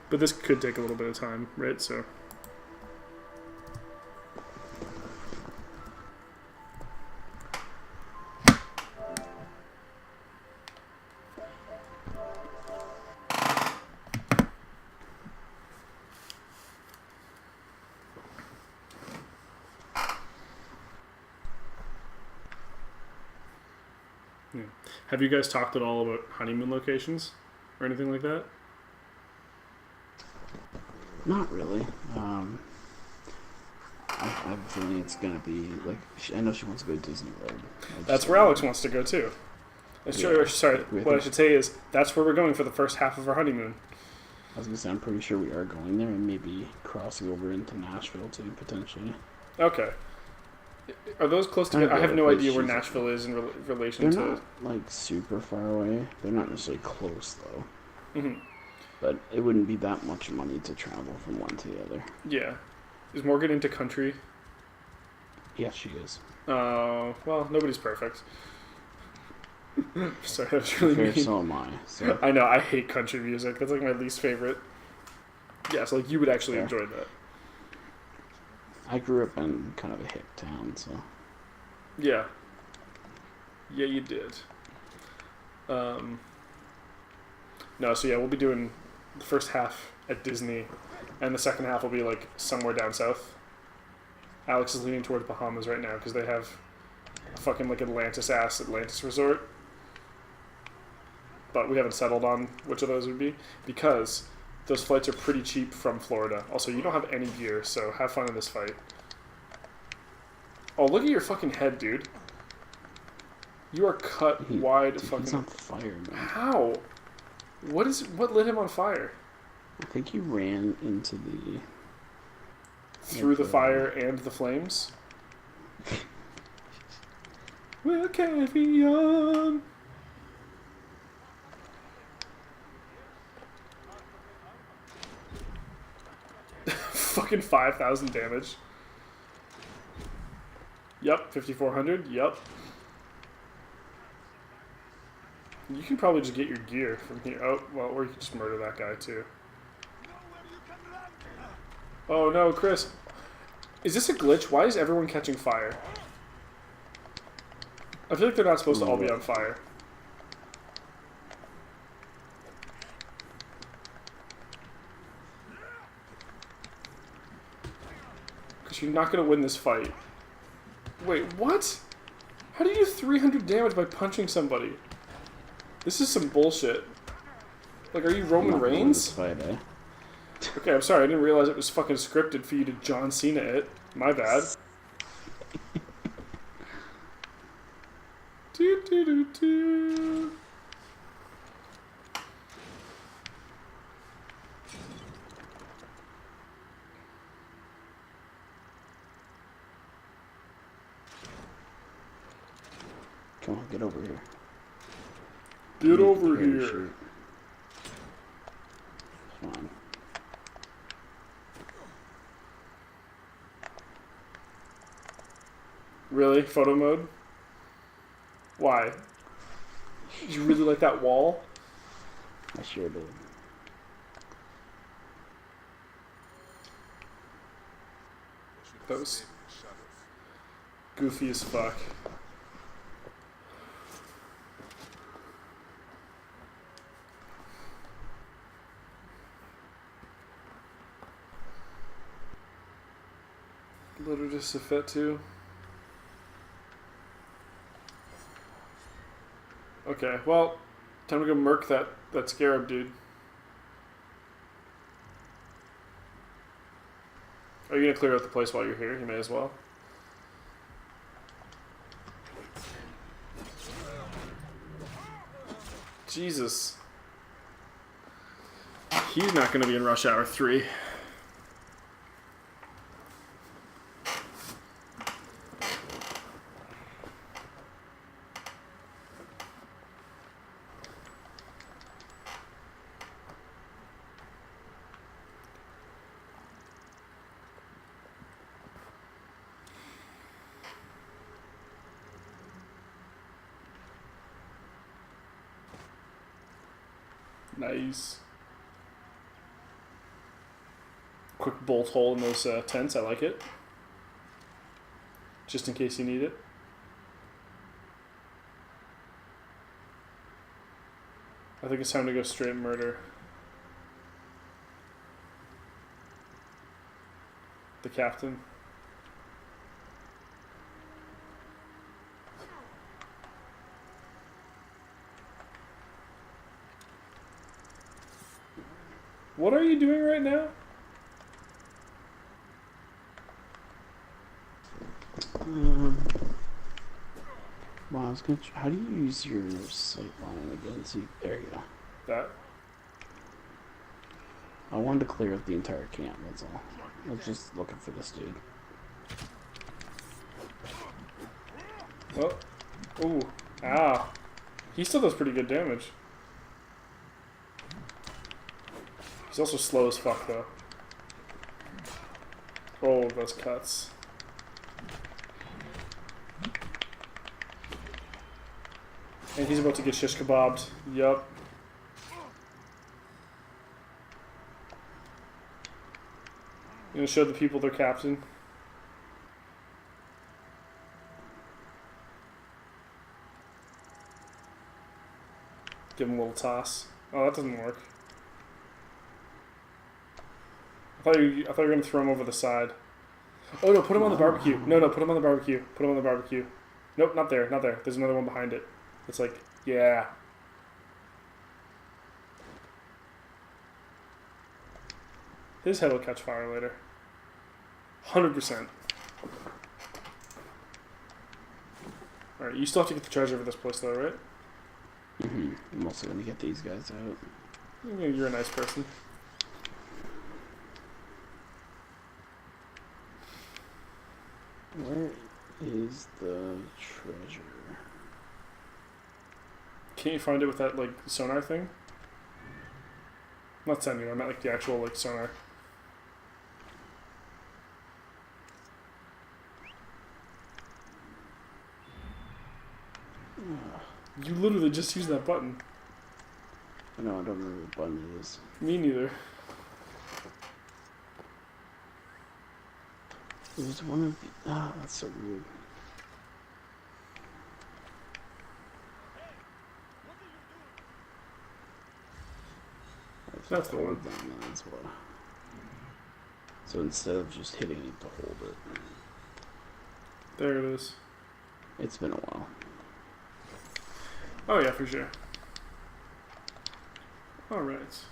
A: But this could take a little bit of time, right? So. Yeah. Have you guys talked at all about honeymoon locations or anything like that?
B: Not really. I have a feeling it's gonna be like I know she wants to go to Disney World.
A: That's where Alex wants to go too. Sorry, what I should say is that's where we're going for the first half of our honeymoon.
B: I was gonna say I'm pretty sure we are going there and maybe crossing over into Nashville too potentially.
A: Okay. Are those close together? I have no idea where Nashville is in relation to.
B: They're not like super far away. They're not necessarily close though.
A: Mm-hmm.
B: But it wouldn't be that much money to travel from one to the other.
A: Yeah. Is Morgan into country?
B: Yes, she is.
A: Oh, well, nobody's perfect. Sorry, that was really
B: Fair,
A: mean.
B: so am I. So.
A: I know, I hate country music. That's like my least favorite. Yeah, so like you would actually enjoy that.
B: I grew up in kind of a hip town, so.
A: Yeah. Yeah, you did. No, so yeah, we'll be doing the first half at Disney, and the second half will be like somewhere down south. Alex is leaning towards Bahamas right now because they have a fucking like Atlantis resort. But we haven't settled on which of those would be because those flights are pretty cheap from Florida. Also, you don't have any gear, so have fun in this fight. Oh, look at your fucking head, dude. You are cut wide.
B: Dude,
A: fucking.
B: He's on fire, man.
A: How? What lit him on fire?
B: I think he ran into the.
A: Through the fire and the flames? We'll carry on. Fucking 5,000 damage. Yep, 5,400. Yep. You can probably just get your gear from here. Oh, well, or you can just murder that guy too. Oh no, Chris. Is this a glitch? Why is everyone catching fire? I feel like they're not supposed to all be on fire. Because you're not going to win this fight. Wait, what? How do you do 300 damage by punching somebody? This is some bullshit. Like, are you Roman Reigns?
B: Fight, eh?
A: Okay, I'm sorry. I didn't realize it was fucking scripted for you to John Cena it. My bad. Do, do, do, do.
B: Come on, get over here.
A: Get over here.
B: Shirt. Come on.
A: Really? Photo mode? Why? You really like that wall?
B: I sure did.
A: That was goofy as fuck. Little just a fit too. Okay, well, time to go murk that scarab dude. Are you gonna clear out the place while you're here? You may as well. Jesus. He's not gonna be in Rush Hour 3. Nice. quick bolt hole in those tents. I like it. Just in case you need it. I think it's time to go straight murder. The captain. What are you doing right now?
B: Well, I was gonna. How do you use your sight line again? See, there you go.
A: That.
B: I wanted to clear up the entire camp. That's all. I was just looking for this dude.
A: Oh. Ooh. Ah. He still does pretty good damage. He's also slow as fuck, though. Oh, those cuts. And he's about to get shish kebabbed. Yup. Gonna show the people their captain. Give him a little toss. Oh, that doesn't work. I thought you were gonna throw him over the side. Oh no, put him on the barbecue. No, put him on the barbecue. Put him on the barbecue. Nope, not there, not there. There's another one behind it. It's like, yeah. His head will catch fire later. 100%. Alright, you still have to get the treasure for this place though, right?
B: I'm also gonna get these guys out.
A: You're a nice person.
B: Where is the treasure?
A: Can't you find it with that, like, sonar thing? Not sending, I meant, like, the actual, like, sonar. You literally just used that button.
B: I know, I don't remember what button it is.
A: Me neither.
B: It was one of the... Ah, that's so weird.
A: That's the one.
B: Down, that's what. So instead of just hitting it to hold it.
A: There it is.
B: It's been a while.
A: Oh yeah, for sure. Alright.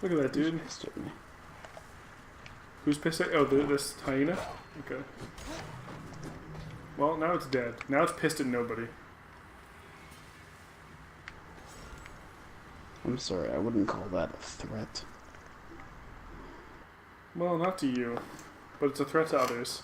A: Look at that, dude.
B: Pissed at me.
A: Who's pissed at? Oh, this hyena? Okay. Well, now it's dead. Now it's pissed at nobody.
B: I'm sorry, I wouldn't call that a threat.
A: Well, not to you, but it's a threat to others.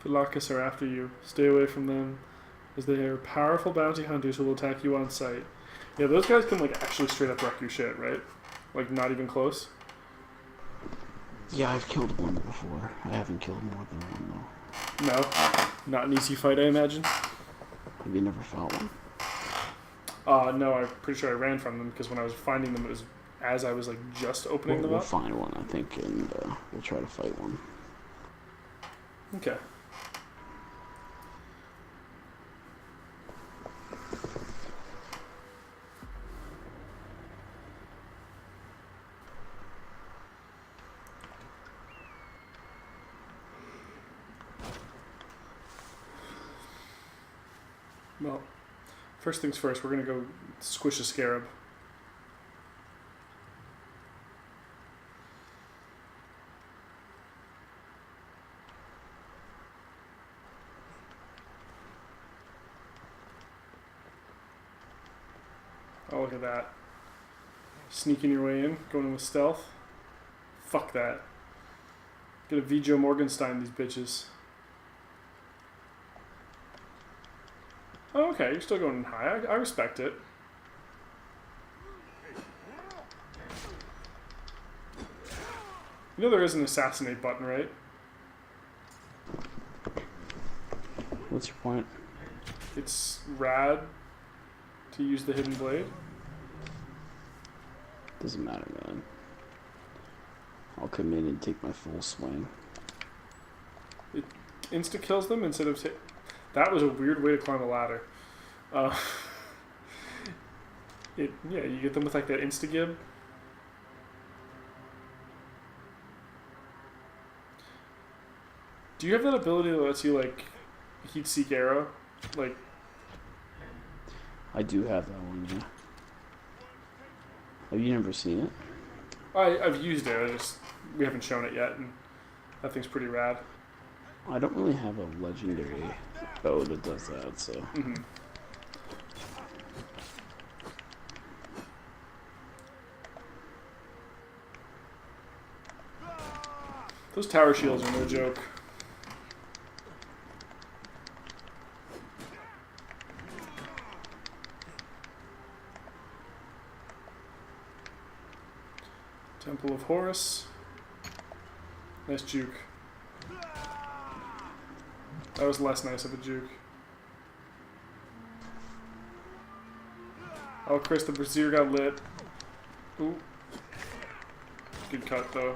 A: Phylakis are after you. Stay away from them, as they are powerful bounty hunters who will attack you on sight. Yeah, those guys can, like, actually straight up wreck your shit, right? Like, not even close?
B: Yeah, I've killed one before. I haven't killed more than one, though.
A: No? Not an easy fight, I imagine?
B: Have you never fought one?
A: No, I'm pretty sure I ran from them, because when I was finding them, it was as I was, like, just opening them
B: We'll
A: up.
B: find one, I think, and we'll try to fight one.
A: Okay. Well, first things first, we're going to go squish a scarab. Oh, look at that. Sneaking your way in, going in with stealth. Fuck that. Get a V. Joe Morgenstein, these bitches. Oh, okay, you're still going high. I respect it. You know there is an assassinate button, right?
B: What's your point?
A: It's rad to use the hidden blade.
B: Doesn't matter, man. I'll come in and take my full swing.
A: It insta kills them instead of. That was a weird way to climb a ladder. You get them with like that insta gib. Do you have that ability that lets you like heat seek arrow? Like,
B: I do have that one, yeah. Have you never seen it?
A: I've used it. We haven't shown it yet, and that thing's pretty rad.
B: I don't really have a legendary bow that does that, so.
A: Mm-hmm. Those tower shields are no joke. Temple of Horus. Nice juke. That was less nice of a juke. Oh, Chris, the brazier got lit. Ooh. Good cut, though.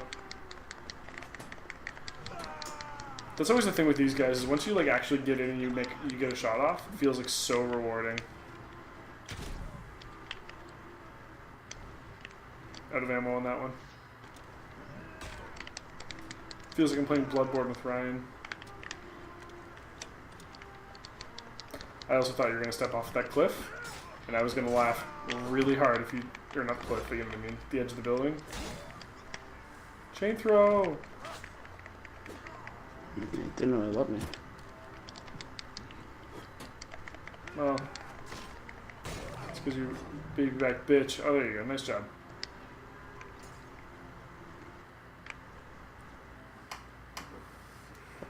A: That's always the thing with these guys, is once you like actually get in and you get a shot off, it feels like so rewarding. Out of ammo on that one. Feels like I'm playing Bloodborne with Ryan. I also thought you were going to step off that cliff, and I was going to laugh really hard if you... Or not the cliff, but you know what I mean. The edge of the building. Chain throw!
B: It didn't really let me.
A: Well, it's because you baby back bitch. Oh, there you go. Nice job.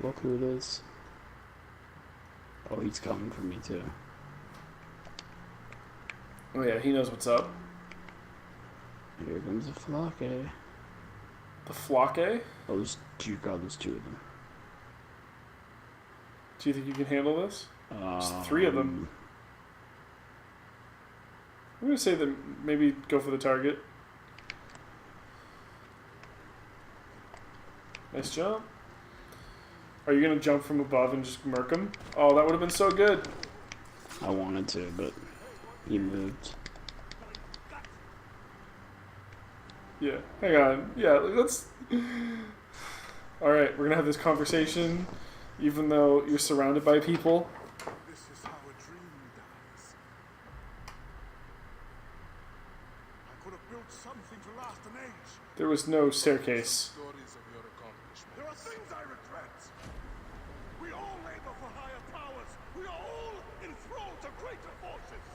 B: Look who it is. Oh, he's coming for me too.
A: Oh yeah, he knows what's up.
B: Here comes the flock, eh?
A: The flock, eh?
B: Oh, there's two of them.
A: Do you think you can handle this? There's 3 of them. I'm going to say that maybe go for the target. Nice jump. Are you going to jump from above and just murk him? Oh, that would have been so good.
B: I wanted to, but he moved.
A: Yeah, hang on. Yeah, let's... Alright, we're going to have this conversation, even though you're surrounded by people.
D: This is how a dream dies. I could have built something to last an age.
A: There was no staircase.
D: Stories of your accomplishments. There are things I regret. We all labor for higher powers. We are all enthralled to greater forces.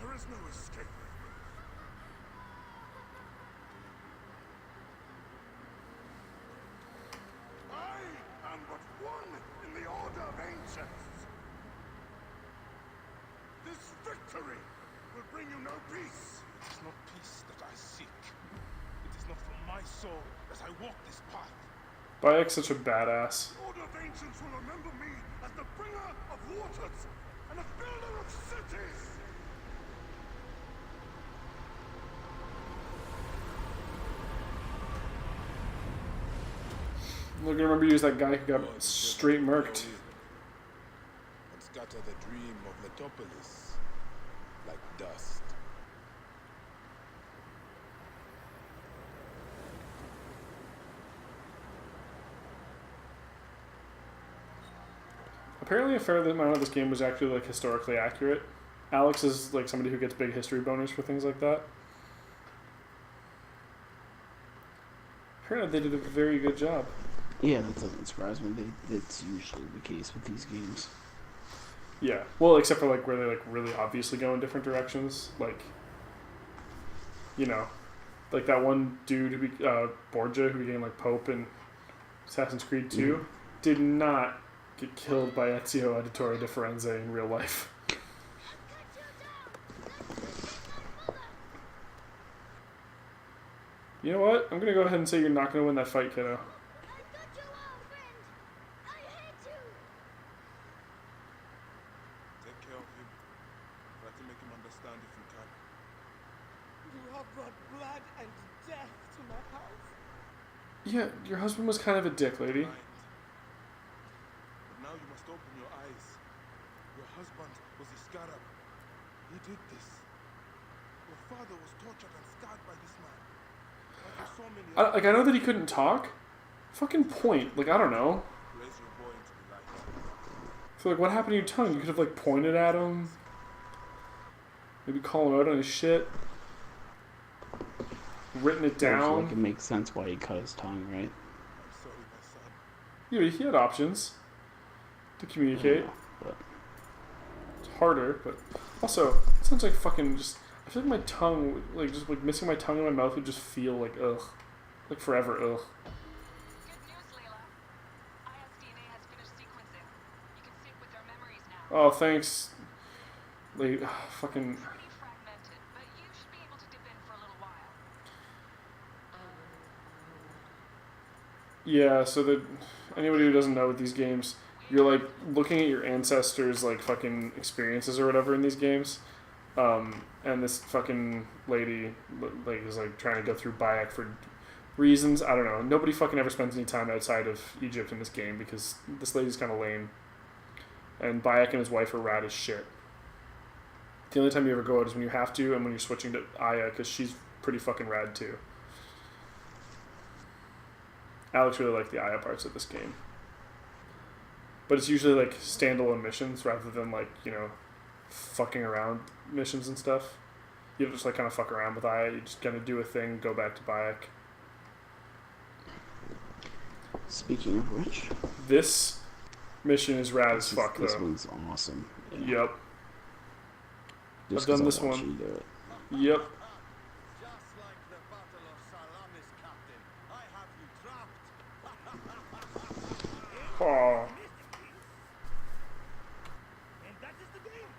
D: There is no escape. I am but one in the order of ancients. This victory will bring you no peace. It is not peace that I seek. It is not from my soul that I walk this path.
A: Bayek's such a badass.
D: The order of ancients will remember me as the bringer of waters and a builder of cities.
A: Look, I remember you as that guy who got straight murked.
D: And scatter the dream of Metopolis like dust.
A: Apparently a fair amount of this game was actually like historically accurate. Alex is like somebody who gets big history bonus for things like that. Apparently they did a very good job.
B: Yeah, that doesn't surprise me. That's usually the case with these games.
A: Yeah. Well, except for like where they like really obviously go in different directions. Like, you know, like that one dude who Borgia, who became like Pope in Assassin's Creed 2, did not get killed by Ezio Auditore de Firenze in real life. You know what? I'm gonna go ahead and say you're not gonna win that fight, kiddo.
E: I thought you were a friend. I hate you.
D: Take care of him. Try to make him understand if you can.
F: You have brought blood and death to my house.
A: Yeah, your husband was kind of a dick, lady.
D: Blind. But now you must open your eyes. Your husband was a scarab. He did this. Your father was tortured and scarred by this man. Like with so many others.
A: I know that he couldn't talk. Fucking point. Like, I don't know.
D: Raise your boy into the light.
A: So, like, what happened to your tongue? You could have, like, pointed at him. Maybe call him out on his shit. Written it
B: I feel
A: down.
B: like it makes sense why he cut his tongue, right?
D: I'm sorry, my son.
A: Yeah, he had options to communicate.
B: Yeah, but
A: It's harder, but also, it sounds like fucking just. I feel like my tongue, like, just like missing my tongue in my mouth would just feel like ugh. Like forever, ugh.
G: Good news, Layla. ISDNA has finished sequencing. You can sync with their memories now.
A: Oh, thanks. Like, fucking.
G: It's pretty fragmented, but you should be able to dip in for a little while.
A: Yeah, so that anybody who doesn't know with these games, you're like looking at your ancestors' like fucking experiences or whatever in these games, and this fucking lady like is like trying to go through Bayek for reasons. I don't know. Nobody fucking ever spends any time outside of Egypt in this game because this lady's kind of lame, and Bayek and his wife are rad as shit. The only time you ever go out is when you have to, and when you're switching to Aya because she's pretty fucking rad too. Alex really liked the Aya parts of this game. But it's usually like standalone missions rather than like, you know, fucking around missions and stuff. You don't just like kind of fuck around with Aya. You just kind of do a thing, go back to Bayek.
B: speaking of which,
A: This mission is rad as fuck
B: this
A: though.
B: one's awesome. Yeah.
A: Yep.
B: Just
A: I've done
B: 'cause I
A: this
B: watched
A: one.
B: you do it.
A: Yep.
C: Just like the Battle of Salamis, Captain. I have you trapped.
A: Oh.
C: And that is the game.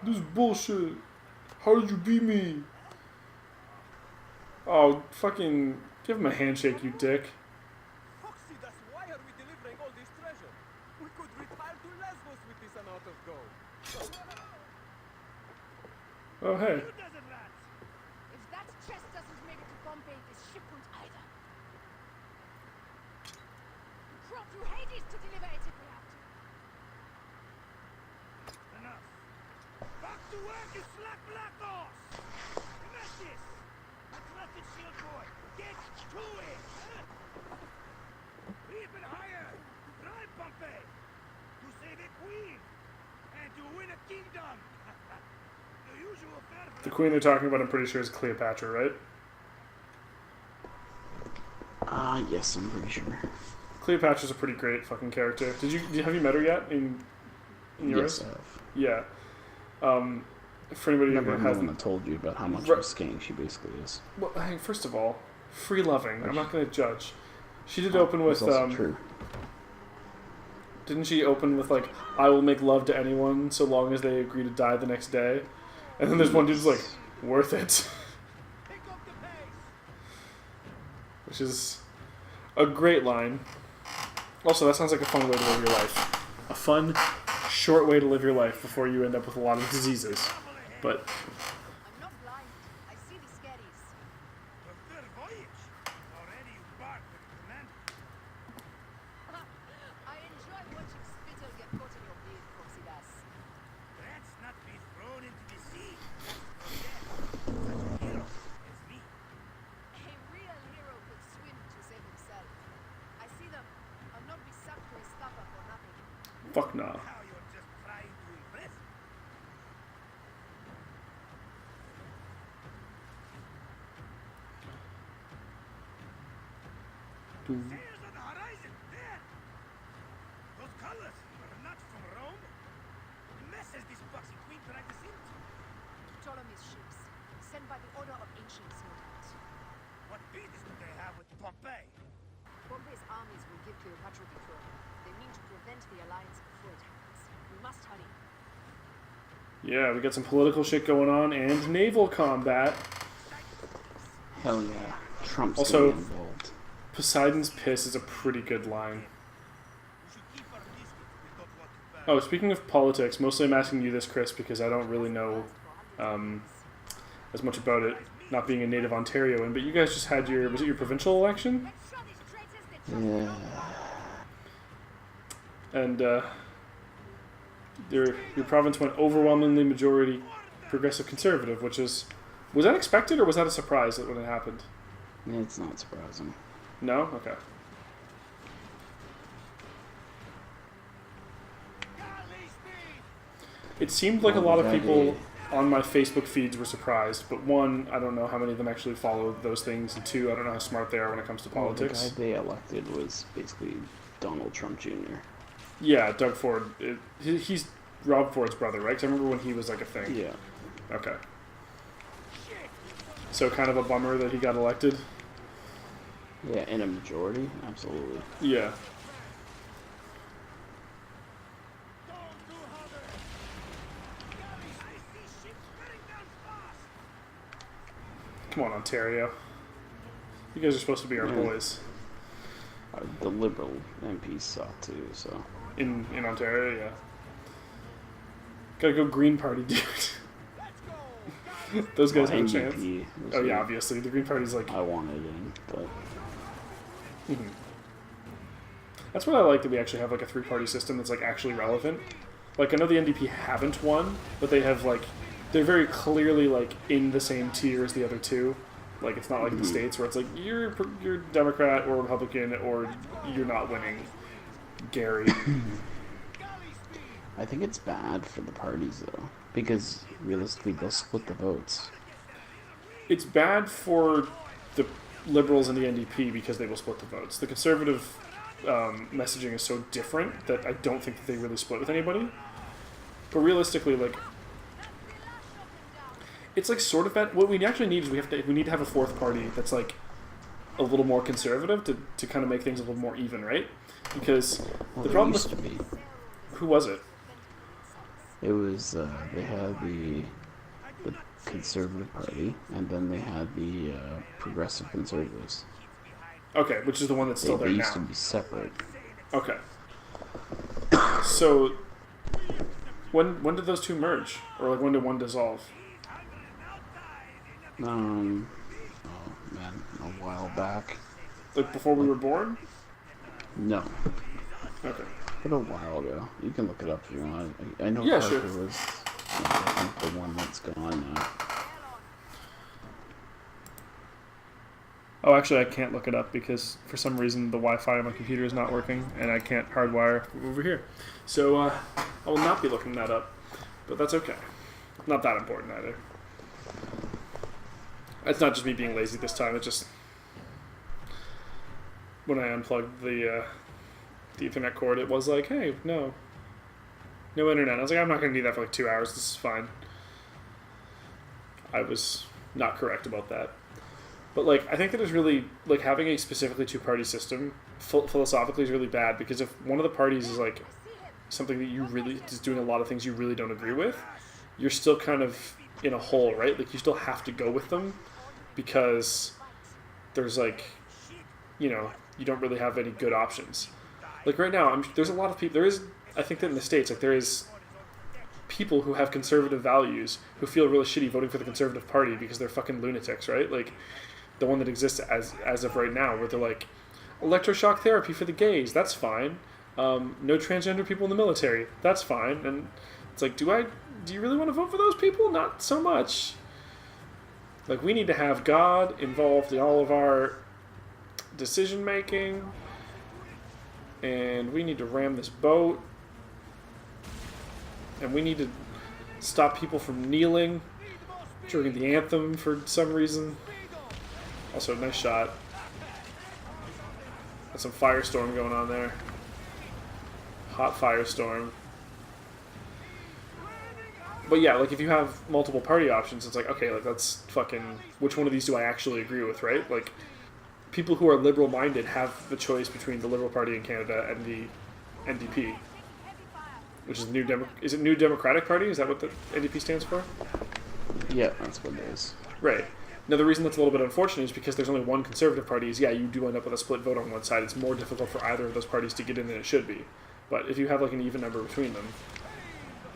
A: This is bullshit. How did you beat me? Oh, fucking give him a handshake, you dick.
C: Foxy, that's why are we delivering all this treasure? We could retire to Lesbos with this amount of gold.
A: Oh, hey.
C: You desert rats!
H: If that chest doesn't make it to Bombay, this ship won't either. Crawl through Hades to deliver it if we have to.
C: Enough. Back to work, you slack black horse! Nemesis! A trusted shield boy! Get to it! Even higher! Drive Pompey! To save a queen! And to win a kingdom! The usual fare for
A: The queen they're talking about, I'm pretty sure, is Cleopatra, right?
B: Yes, I'm pretty sure.
A: Cleopatra's a pretty great fucking character. Have you met her yet in yours?
B: Yes, I have.
A: Yeah. For anybody who
B: Never
A: hasn't,
B: one that told you about how much
A: Right.
B: of a skank she basically is.
A: well, hey, first of all, free loving. I'm not going to judge. She did open with
B: That's also true.
A: Didn't she open with like, I will make love to anyone so long as they agree to die the next day? And then there's one dude's like, worth it.
C: pick up the pace!
A: Which is a great line. Also, that sounds like a fun way to live your life. A fun, short way to live your life before you end up with a lot of diseases. But
H: I'm not blind. I see the scaries.
C: Your third voyage! Already you bark with the commander.
H: I enjoy watching spittle get caught in your beard, Foxy Bass.
C: Let's not be thrown into the sea! Forget such a hero as me.
H: A real hero could swim to save himself. I see them. I'll not be sucked to a scupper for nothing.
A: fuck nah.
C: Now you're just trying to impress. Sails on the horizon, there! Those colors are not from Rome. The message this foxy queen dragged us into.
H: Ptolemy's ships, sent by the order of ancients, no doubt.
C: What business do they have with Pompey?
H: Pompey's armies will give Cleopatra the throne. They mean to prevent the alliance before it happens. We must hurry.
A: Yeah, we got some political shit going on and naval combat.
B: Hell yeah. Trump's
A: Also-
B: gonna be involved.
A: Poseidon's piss is a pretty good line. Oh, speaking of politics, mostly I'm asking you this, Chris, because I don't really know as much about it, not being a native Ontarian. But you guys just had was it your provincial election?
B: Yeah.
A: And your province went overwhelmingly majority progressive conservative, was that expected or was that a surprise when it happened?
B: It's not surprising.
A: No? Okay. It seemed like a lot of people on my Facebook feeds were surprised, but one, I don't know how many of them actually follow those things, and two, I don't know how smart they are when it comes to politics.
B: The guy they elected was basically Donald Trump Jr.
A: Yeah, Doug Ford. He's Rob Ford's brother, right? 'Cause I remember when he was like a thing.
B: Yeah.
A: Okay. So kind of a bummer that he got elected.
B: Yeah, in a majority? Absolutely.
A: Yeah. Come on, Ontario. You guys are supposed to be our boys.
B: The Liberal MPs suck too, so.
A: In Ontario, yeah. Gotta go Green Party, dude. Those guys have a chance.
B: NDP was
A: Oh, yeah,
B: who
A: obviously. The Green Party's like...
B: I wanted in, but
A: Mhm. That's what I like, that we actually have like a three-party system that's like actually relevant. Like, I know the NDP haven't won, but they have like... They're very clearly like in the same tier as the other two. Like, it's not like the States where it's like, you're Democrat or Republican or you're not winning, Gary.
B: I think it's bad for the parties though, because realistically they'll split the votes.
A: It's bad for the Liberals and the NDP because they will split the votes. The Conservative messaging is so different that I don't think that they really split with anybody. But realistically, like, it's like sort of bad. What we actually need is we need to have a fourth party that's like a little more conservative to kind of make things a little more even, right? Because the problem
B: used to be.
A: Who was it?
B: It was they had the Conservative Party, and then they had the Progressive Conservatives.
A: Okay, which is the one that's still
B: They
A: there
B: used
A: now.
B: to be separate.
A: Okay. So when did those two merge, or like when did one dissolve?
B: Oh man, a while back.
A: Like before we were born?
B: No,
A: Okay.
B: but a while ago. You can look it up if you want. I know
A: Yeah,
B: Parker
A: sure.
B: was I think the one that's gone now.
A: Oh, actually, I can't look it up because for some reason the Wi-Fi on my computer is not working, and I can't hardwire over here. So I will not be looking that up, but that's okay. Not that important either. It's not just me being lazy this time. It's just when I unplugged the Ethernet cord, it was like, hey, no internet. I was like, I'm not going to need that for like 2 hours. This is fine. I was not correct about that. But like, I think that it's really like having a specifically two-party system philosophically is really bad, because if one of the parties is like something that you really is doing a lot of things you really don't agree with, you're still kind of in a hole, right? Like, you still have to go with them because there's like, you know, you don't really have any good options. Like right now, there's a lot of people. I think that in the States, like there is people who have conservative values who feel really shitty voting for the Conservative Party because they're fucking lunatics, right? Like the one that exists as of right now, where they're like, electroshock therapy for the gays, that's fine. No transgender people in the military, that's fine. And it's like, do you really want to vote for those people? Not so much. Like, we need to have God involved in all of our decision making, and we need to ram this boat, and we need to stop people from kneeling during the anthem for some reason. Also, nice shot. Got some firestorm going on there. Hot firestorm. But yeah, like if you have multiple party options, it's like, okay, like that's fucking, which one of these do I actually agree with, right? Like, people who are liberal-minded have the choice between the Liberal Party in Canada and the NDP. which is the is it New Democratic Party? Is that what the NDP stands for?
B: Yeah, that's what it is.
A: Right. Now, the reason that's a little bit unfortunate is because there's only one Conservative Party. Is, yeah, you do end up with a split vote on one side. It's more difficult for either of those parties to get in than it should be. But if you have, like, an even number between them,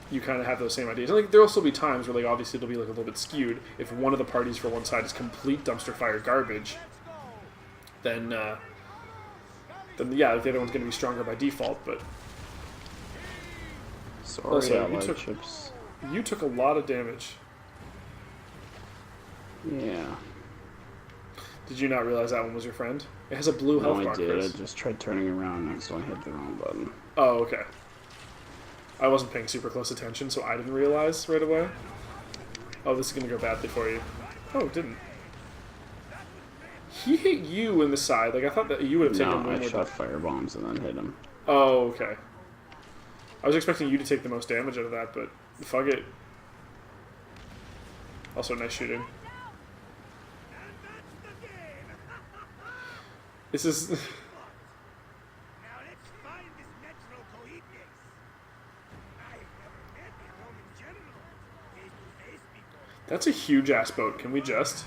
A: you kind of have those same ideas. And, like, there will still be times where, like, obviously it'll be, like, a little bit skewed. If one of the parties for one side is complete dumpster fire garbage, then yeah, the other one's going to be stronger by default. But
B: Sorry,
A: also,
B: Allied chips.
A: you took a lot of damage.
B: Yeah.
A: Did you not realize that one was your friend? It has a blue health
B: No,
A: bar,
B: I did.
A: Chris.
B: I just tried turning around, and so I hit the wrong button.
A: Oh, okay. I wasn't paying super close attention, so I didn't realize right away. Oh, this is going to go badly for you. Oh, it didn't. He hit you in the side. Like, I thought that you would have taken
B: No,
A: one
B: I
A: more
B: shot firebombs and then hit him.
A: Oh, okay. I was expecting you to take the most damage out of that, but fuck it. Also, nice shooting. This is...
C: Now let's find this natural coherence. I've never met a Roman general face to face before.
A: That's a huge-ass boat. Can we just...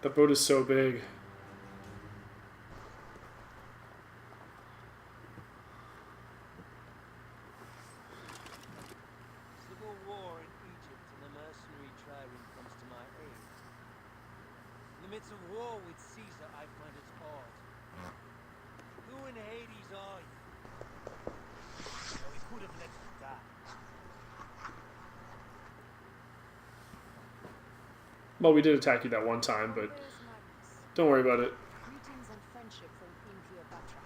A: That boat is so big.
I: Civil war in Egypt and a mercenary trireme comes to my aid. In the midst of war with Caesar, I find it odd. Who in Hades are you? No, we could have let you die.
A: Well, we did attack you that one time, but
H: Here's Magnus.
A: don't worry about it.
H: Greetings and friendship from Queen Cleopatra.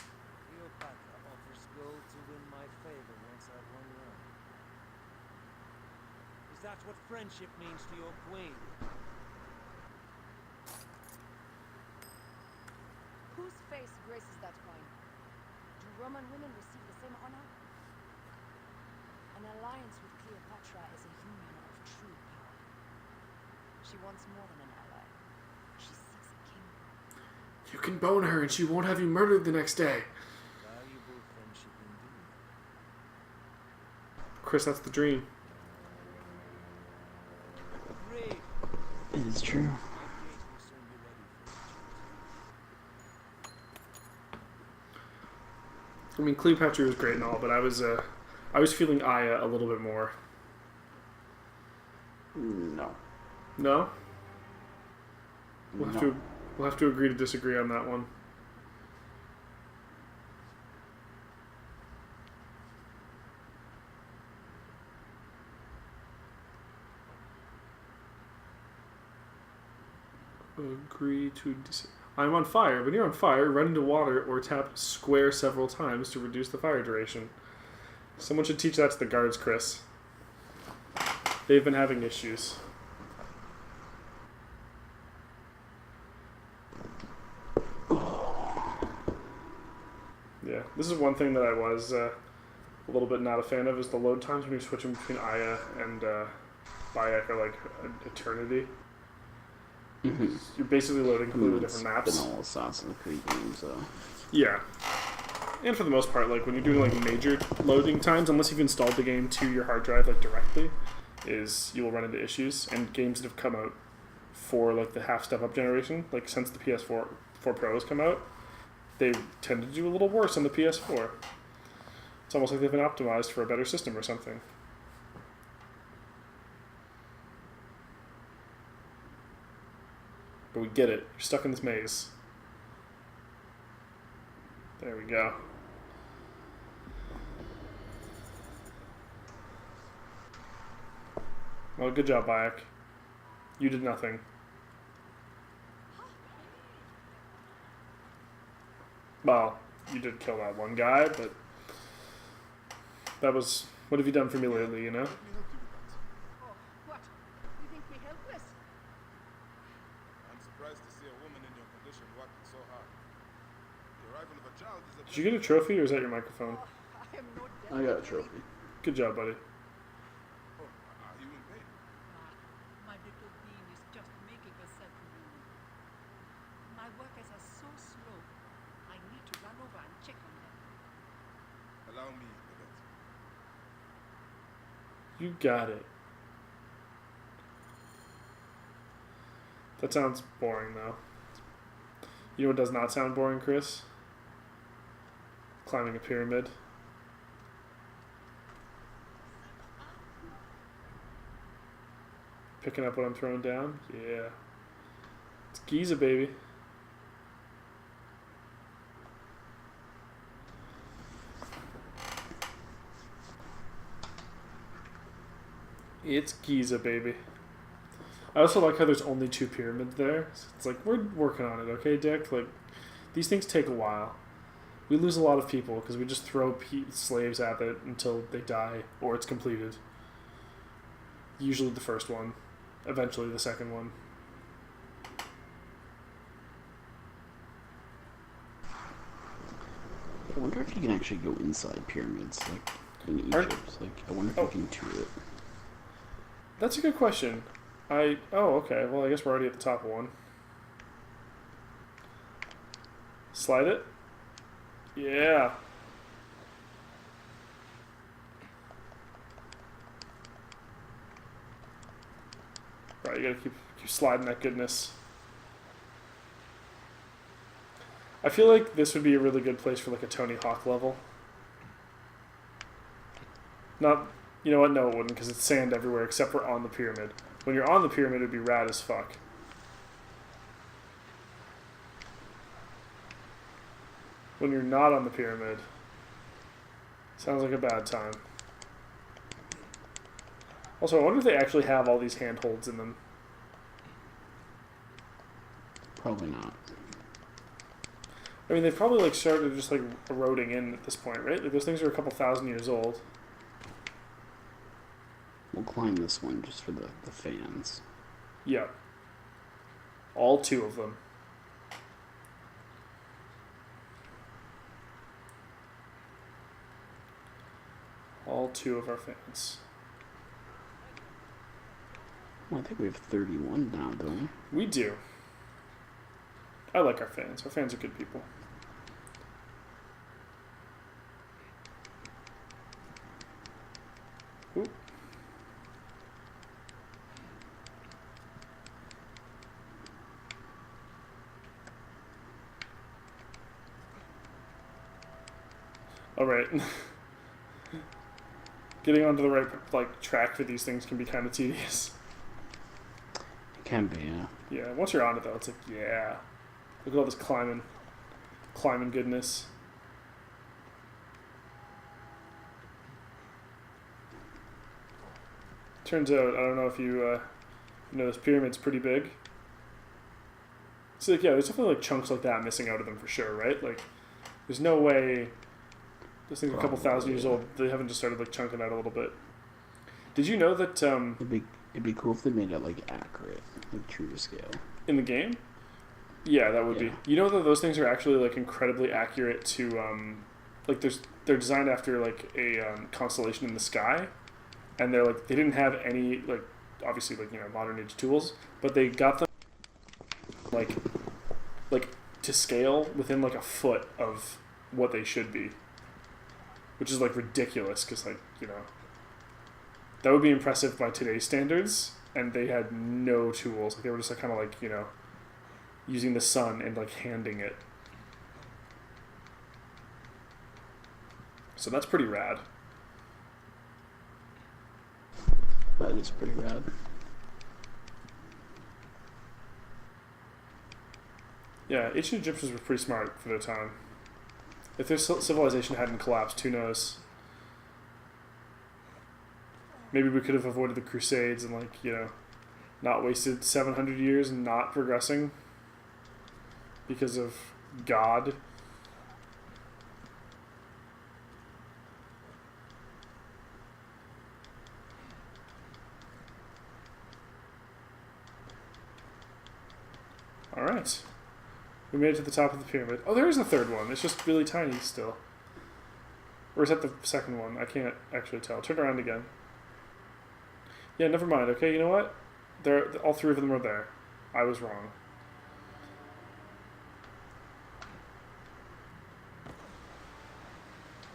I: Cleopatra offers gold to win my favor once I've won Rome. Is that what friendship means to your queen?
H: Whose face graces that coin? Do Roman women receive the same honor? An alliance with Cleopatra is a union of true power. She wants more than an ally. She seeks a kingdom.
A: You can bone her and she won't have you murdered the next day.
I: Valuable friendship indeed.
A: Chris, that's the dream.
I: Agreed.
B: It is true.
I: My gate will soon be ready for Egypt.
A: I mean, Cleopatra was great and all, but I was feeling Aya a little bit more.
B: No.
A: No? We'll have
B: No.
A: to agree to disagree on that one. Agree to disagree. I'm on fire. When you're on fire, run into water or tap square several times to reduce the fire duration. Someone should teach that to the guards, Chris. They've been having issues. Yeah, this is one thing that I was a little bit not a fan of, is the load times when you're switching between Aya and Bayek are like an eternity.
B: Mm-hmm.
A: You're basically loading completely different maps.
B: Been all Assassin's Creed games, so.
A: Yeah. And for the most part, like when you're doing like major loading times, unless you've installed the game to your hard drive like directly, is you will run into issues. And games that have come out for like the half step up generation, like since the PS4 Pro has come out, they tend to do a little worse on the PS4. It's almost like they've been optimized for a better system or something. But we get it. You're stuck in this maze. There we go. Well, good job, Bayek. You did nothing. Well, you did kill that one guy, but that was... What have you done for me lately, you know?
D: Let me help you with that.
F: Oh, what? You think me helpless?
D: I'm surprised to see a woman in your condition working so hard. The arrival of a child is a...
A: Did you get a trophy, or is that your microphone?
F: I am no
B: I got a trophy.
A: Good job, buddy.
D: Oh, are you in pain?
J: My little bean is just making herself known.
A: You got it. That sounds boring, though. You know what does not sound boring, Chris? Climbing a pyramid. Picking up what I'm throwing down? Yeah. It's Giza, baby. It's Giza, baby. I also like how there's only 2 pyramids there. So it's like, we're working on it, okay, Dick? Like, these things take a while. We lose a lot of people because we just throw slaves at it until they die or it's completed. Usually the first one. Eventually the second one.
B: I wonder if you can actually go inside pyramids, like in Egypt. Like, I wonder if you can tour it.
A: That's a good question. Oh, okay. Well, I guess we're already at the top of one. Slide it. Yeah. Right, you gotta keep sliding that goodness. I feel like this would be a really good place for like a Tony Hawk level. Not, you know what? No, it wouldn't, because it's sand everywhere except for on the pyramid. When you're on the pyramid, it'd be rad as fuck. When you're not on the pyramid, sounds like a bad time. Also, I wonder if they actually have all these handholds in them.
B: Probably not.
A: I mean, they've probably like started just like eroding in at this point, right? Like those things are a couple thousand years old.
B: We'll climb this one just for the fans.
A: Yeah. All 2 of them. All 2 of our fans.
B: Well, I think we have 31 now, don't we?
A: We do. I like our fans. Our fans are good people. Ooh. All right. Getting onto the right like track for these things can be kind of tedious.
B: It can be, yeah.
A: Yeah, once you're on it though, it's like, yeah. Look at all this climbing goodness. Turns out, I don't know if you know, this pyramid's pretty big. So like, yeah, there's definitely like chunks like that missing out of them for sure, right? Like, there's no way this thing's a couple thousand years old. They haven't just started like chunking out a little bit. Did you know that
B: It'd be cool if they made it like accurate, like true to scale.
A: In the game? Yeah, that would be. You know that those things are actually like incredibly accurate to like they're designed after like a constellation in the sky, and they're like they didn't have any like obviously like, you know, modern age tools, but they got them like to scale within like a foot of what they should be, which is like ridiculous because like, you know, that would be impressive by today's standards, and they had no tools. Like they were just like kind of like, you know, using the sun and like handing it. So that's pretty rad.
B: That is pretty rad.
A: Yeah, ancient Egyptians were pretty smart for their time. If their civilization hadn't collapsed, who knows? Maybe we could have avoided the Crusades and, like, you know, not wasted 700 years and not progressing because of God. All right. We made it to the top of the pyramid. Oh, there is a third one. It's just really tiny still. Or is that the second one? I can't actually tell. Turn around again. Yeah, never mind. Okay, you know what? All 3 of them are there. I was wrong.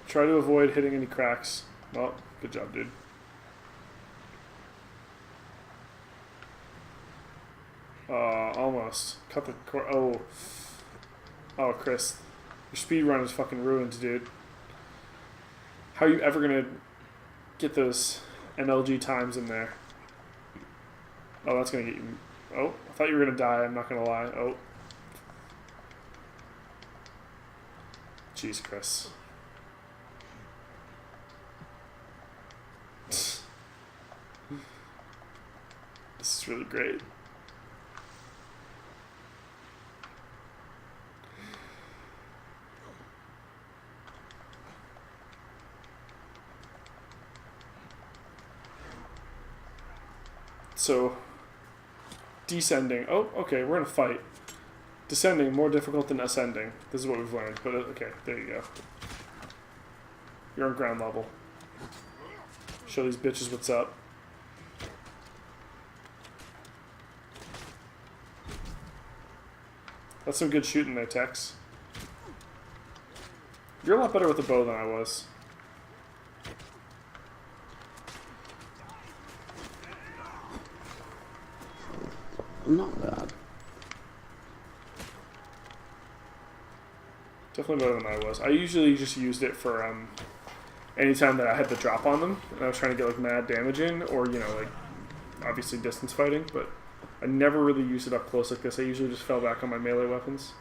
A: Try to avoid hitting any cracks. Well, good job, dude. Almost. Cut the cord. Oh. Oh, Chris. Your speed run is fucking ruined, dude. How are you ever gonna get those MLG times in there? Oh, that's gonna get you... Oh, I thought you were gonna die, I'm not gonna lie. Oh. Jeez, Chris. This is really great. So, descending. Oh, okay, we're in a fight. Descending, more difficult than ascending. This is what we've learned. But, okay, there you go. You're on ground level. Show these bitches what's up. That's some good shooting there, Tex. You're a lot better with a bow than I was.
B: Not bad.
A: Definitely better than I was. I usually just used it for anytime that I had the drop on them and I was trying to get like mad damage in, or you know, like obviously distance fighting, but I never really used it up close like this. I usually just fell back on my melee weapons.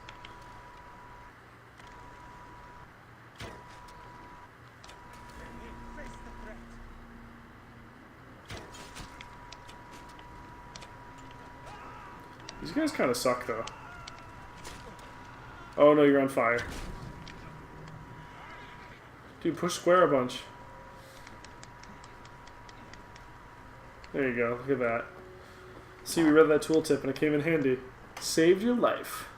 A: These guys kind of suck though. Oh no, you're on fire. Dude, push square a bunch. There you go, look at that. See, we read that tooltip and it came in handy. Saved your life.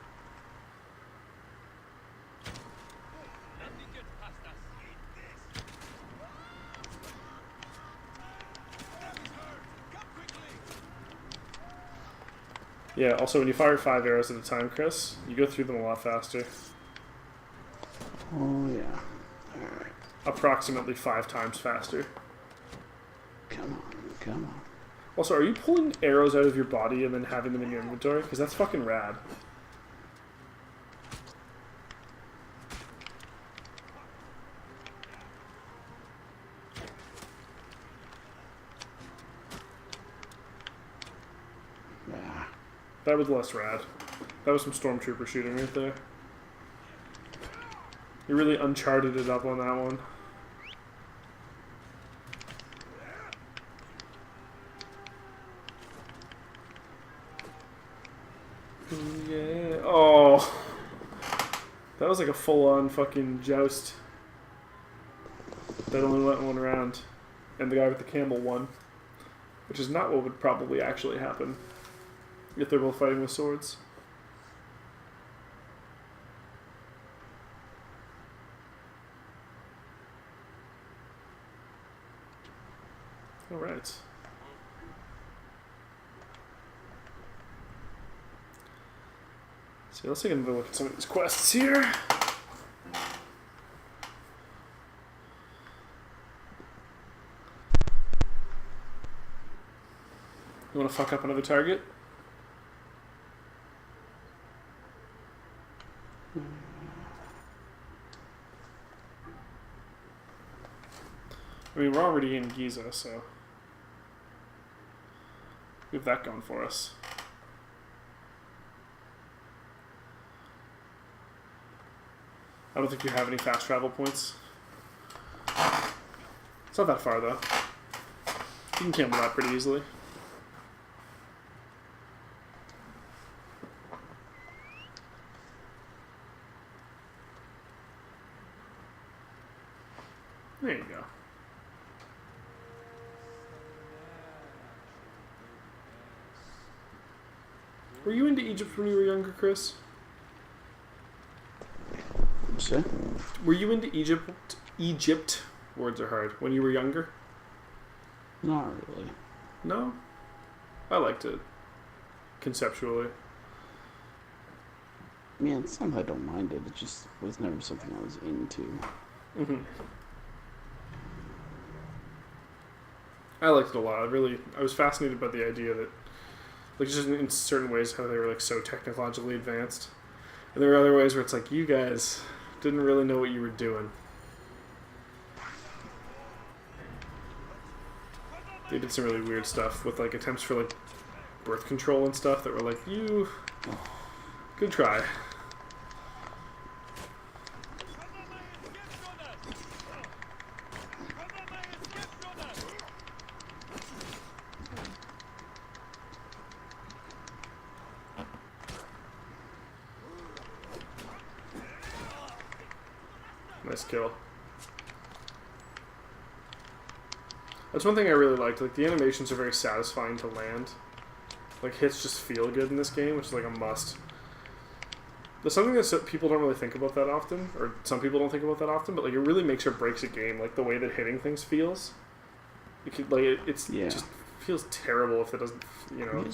A: Yeah, also when you fire 5 arrows at a time, Chris, you go through them a lot faster.
B: Oh, yeah. Alright.
A: Approximately 5 times faster.
B: Come on, come on.
A: Also, are you pulling arrows out of your body and then having them in your inventory? Because that's fucking rad.
B: Yeah.
A: That was less rad. That was some stormtrooper shooting right there. You really uncharted it up on that one. Yeah. Oh. That was like a full-on fucking joust. That only went one round. And the guy with the camel won. Which is not what would probably actually happen if they're both fighting with swords. Alright. So let's take another look at some of these quests here. You want to fuck up another target? I mean, we're already in Giza, so we have that going for us. I don't think you have any fast travel points. It's not that far, though. You can camel that pretty easily. There you go. Were you into Egypt when you were younger, Chris?
B: Sure.
A: Were you into Egypt, words are hard, when you were younger?
B: Not really.
A: No? I liked it. Conceptually.
B: I mean, it's not that I don't mind it. It just was never something I was into.
A: Mm-hmm. I liked it a lot. I was fascinated by the idea that Like just in certain ways how they were like so technologically advanced. And there were other ways where it's like you guys didn't really know what you were doing. They did some really weird stuff with like attempts for like birth control and stuff that were like, good try. Nice kill. That's one thing I really liked. Like the animations are very satisfying to land. Like hits just feel good in this game, which is like a must. There's something that people don't really think about that often, or some people don't think about that often, but like it really makes or breaks a game. Like the way that hitting things feels. It could, like it just feels terrible if it doesn't. You know.
B: Can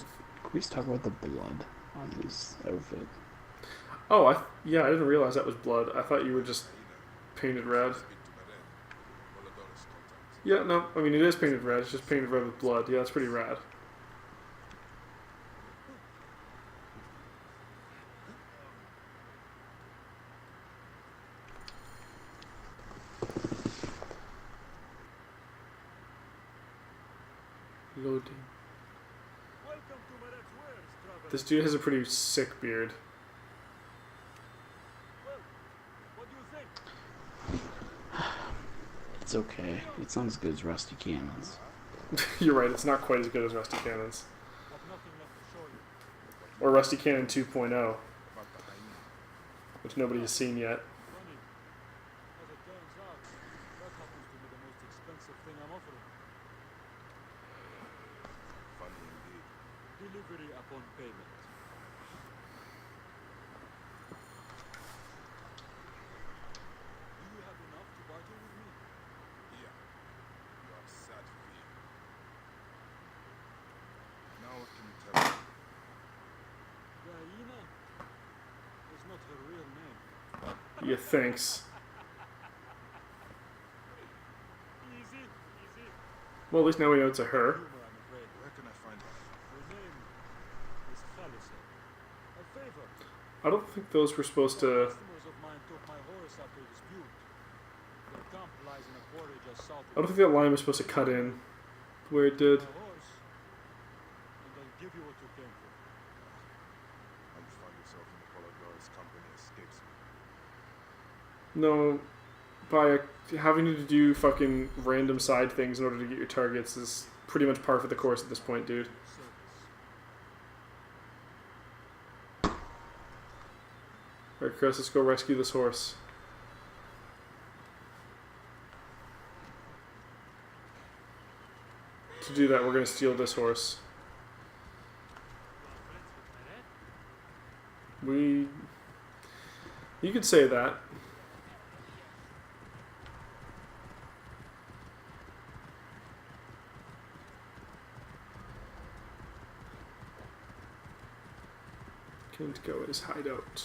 B: we just talk about the blood on his outfit?
A: Oh, I didn't realize that was blood. I thought you were just painted red. Yeah, no, I mean it is painted red. It's just painted red with blood. Yeah, that's pretty rad. Loading. This dude has a pretty sick beard.
B: It's okay. It's not as good as Rusty Cannons.
A: You're right, it's not quite as good as Rusty Cannons. Or Rusty Cannon 2.0, which nobody has seen yet.
I: Delivery upon payment. Do you have enough to bargain with me?
D: Yeah. You are sad for you. Now what can you tell me?
I: Gaina is not her real name.
A: Yeah, thanks.
I: Easy, easy.
A: Well, at least now we know it's a her.
I: Humor, I'm afraid.
D: Where can I find her?
I: Her name is Fallacy. A favor.
A: I don't think those were supposed to...
I: Customers of mine took my horse after a dispute. Their camp lies in a quarry just south
A: I don't think that line was supposed to cut in where it did.
I: my horse, and I'll give you what you came for.
D: How you find yourself in the Pajod's company escapes me.
A: No, by having to do fucking random side things in order to get your targets is pretty much par for the course at this point, dude. Alright, Chris, let's go rescue this horse. To do that, we're going to steal this horse. You could say that. Can't go at his hideout.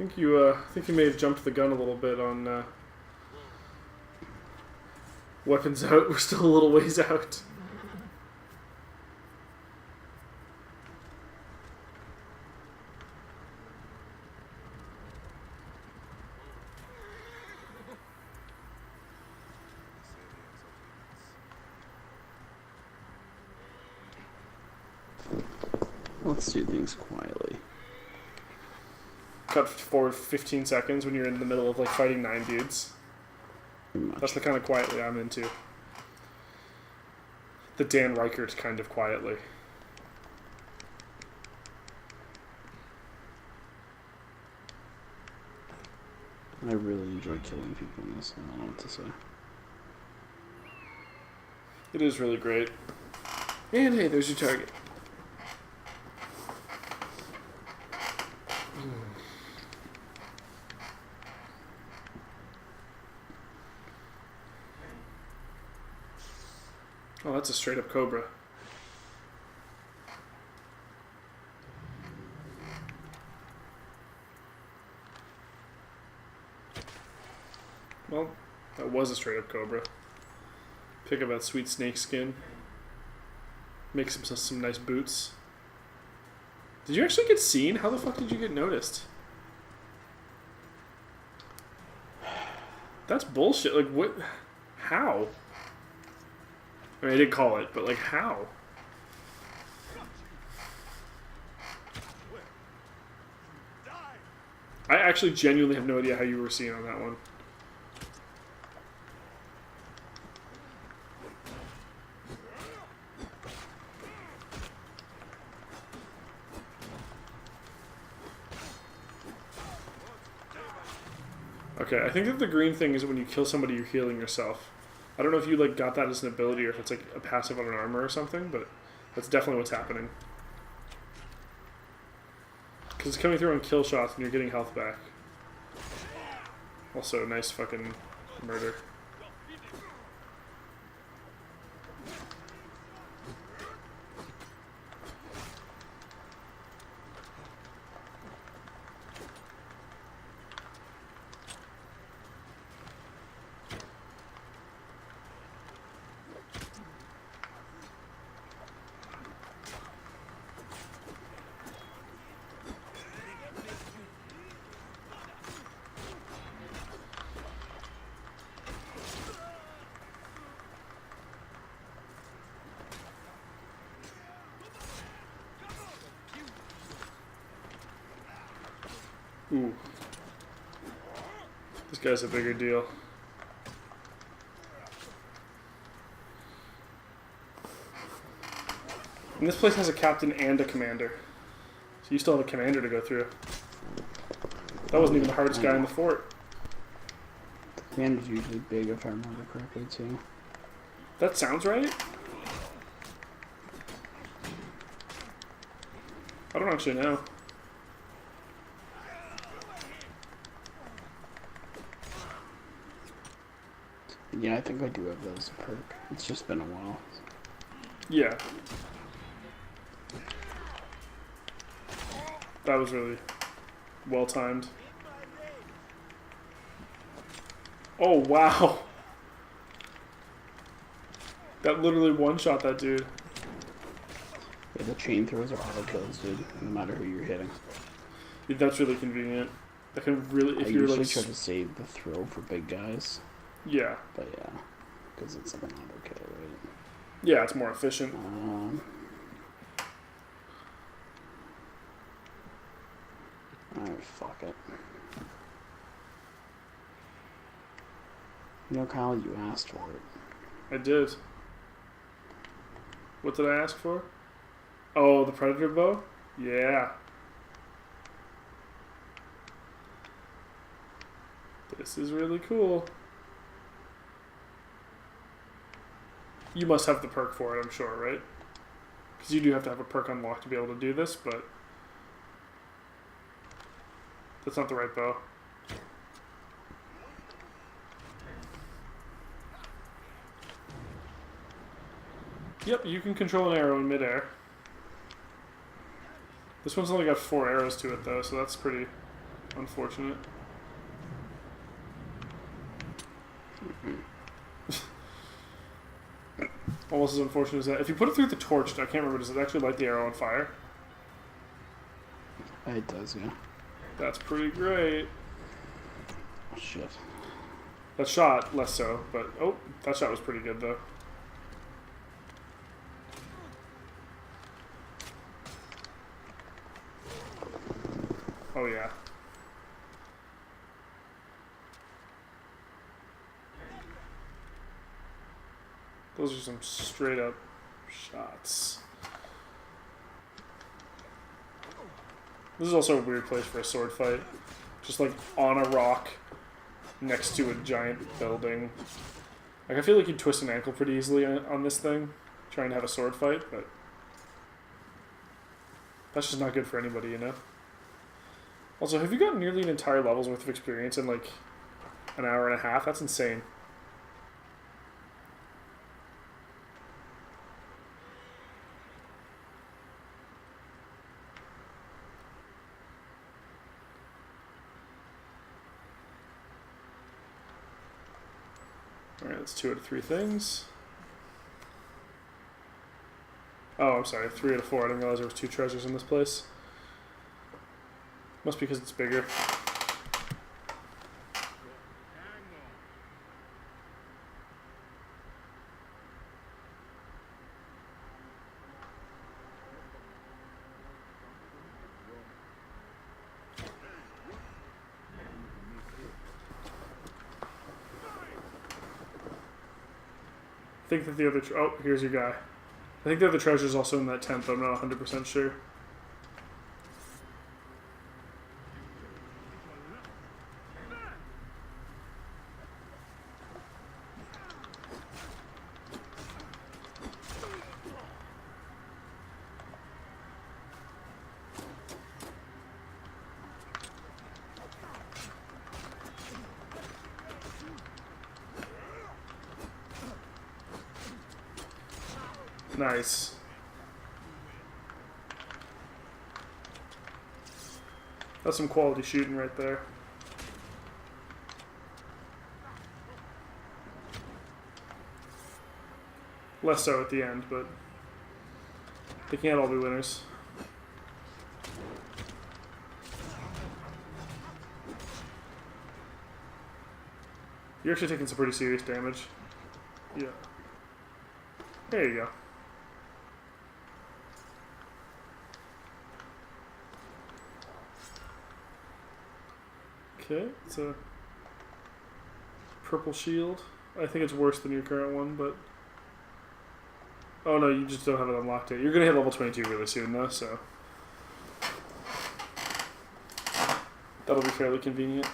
A: I think you may have jumped the gun a little bit on weapons out. We're still a little ways out.
B: Let's do things quietly.
A: Cut forward 15 seconds when you're in the middle of like fighting 9 dudes.
B: Pretty much.
A: That's the kind of quietly I'm into. The Dan Reichert kind of quietly.
B: I really enjoy killing people in this. I don't know what to say.
A: It is really great. And hey, there's your target. Oh, that's a straight up cobra. it was a straight up cobra. Pick up that sweet snake skin. Make some nice boots. Did you actually get seen? How the fuck did you get noticed? That's bullshit. Like, what? How? I mean, I did call it, but, like, how? I actually genuinely have no idea how you were seen on that one. Okay, I think that the green thing is when you kill somebody, you're healing yourself. I don't know if you like got that as an ability or if it's like a passive on an armor or something, but that's definitely what's happening. Because it's coming through on kill shots and you're getting health back. Also, nice fucking murder. Ooh. This guy's a bigger deal. And this place has a captain and a commander. So you still have a commander to go through. That wasn't even the hardest guy in the fort.
B: The commander's usually big if I remember correctly too.
A: That sounds right. I don't actually know.
B: Yeah, I think I do have that as a perk. It's just been a while.
A: Yeah. That was really well timed. Oh, wow. That literally one-shot that dude.
B: Yeah, the chain throws are auto kills, dude, no matter who you're hitting.
A: Yeah, that's really convenient. That can really, if
B: I
A: you're
B: usually
A: like...
B: try to save the throw for big guys.
A: Yeah.
B: But yeah, because it's like an auto kill, right?
A: Yeah, it's more efficient.
B: Alright, fuck it. You know, Kyle, you asked for it.
A: I did. What did I ask for? Oh, the Predator bow? Yeah. This is really cool. You must have the perk for it, I'm sure, right? Because you do have to have a perk unlocked to be able to do this, but... that's not the right bow. Yep, you can control an arrow in midair. This one's only got 4 arrows to it, though, so that's pretty unfortunate. Almost as unfortunate as that. If you put it through the torch, I can't remember, does it actually light the arrow on fire?
B: It does, yeah.
A: That's pretty great.
B: Oh, shit.
A: That shot, less so, but... oh, that shot was pretty good, though. Oh, yeah. Those are some straight up shots. This is also a weird place for a sword fight. Just like on a rock next to a giant building. Like I feel like you'd twist an ankle pretty easily on this thing, trying to have a sword fight, but that's just not good for anybody, you know? Also, have you gotten nearly an entire level's worth of experience in like an hour and a half? That's insane. Alright, that's 2 out of 3 things. Oh, I'm sorry, 3 out of 4. I didn't realize there was 2 treasures in this place. Must be because it's bigger. I think that the other... oh, here's your guy. I think the other treasure's also in that tent, but I'm not 100% sure. Nice. That's some quality shooting right there. Less so at the end, but they can't all be winners. You're actually taking some pretty serious damage. Yeah. There you go. Okay, it's a purple shield. I think it's worse than your current one, but... oh no, you just don't have it unlocked yet. You're going to hit level 22 really soon though, so... that'll be fairly convenient.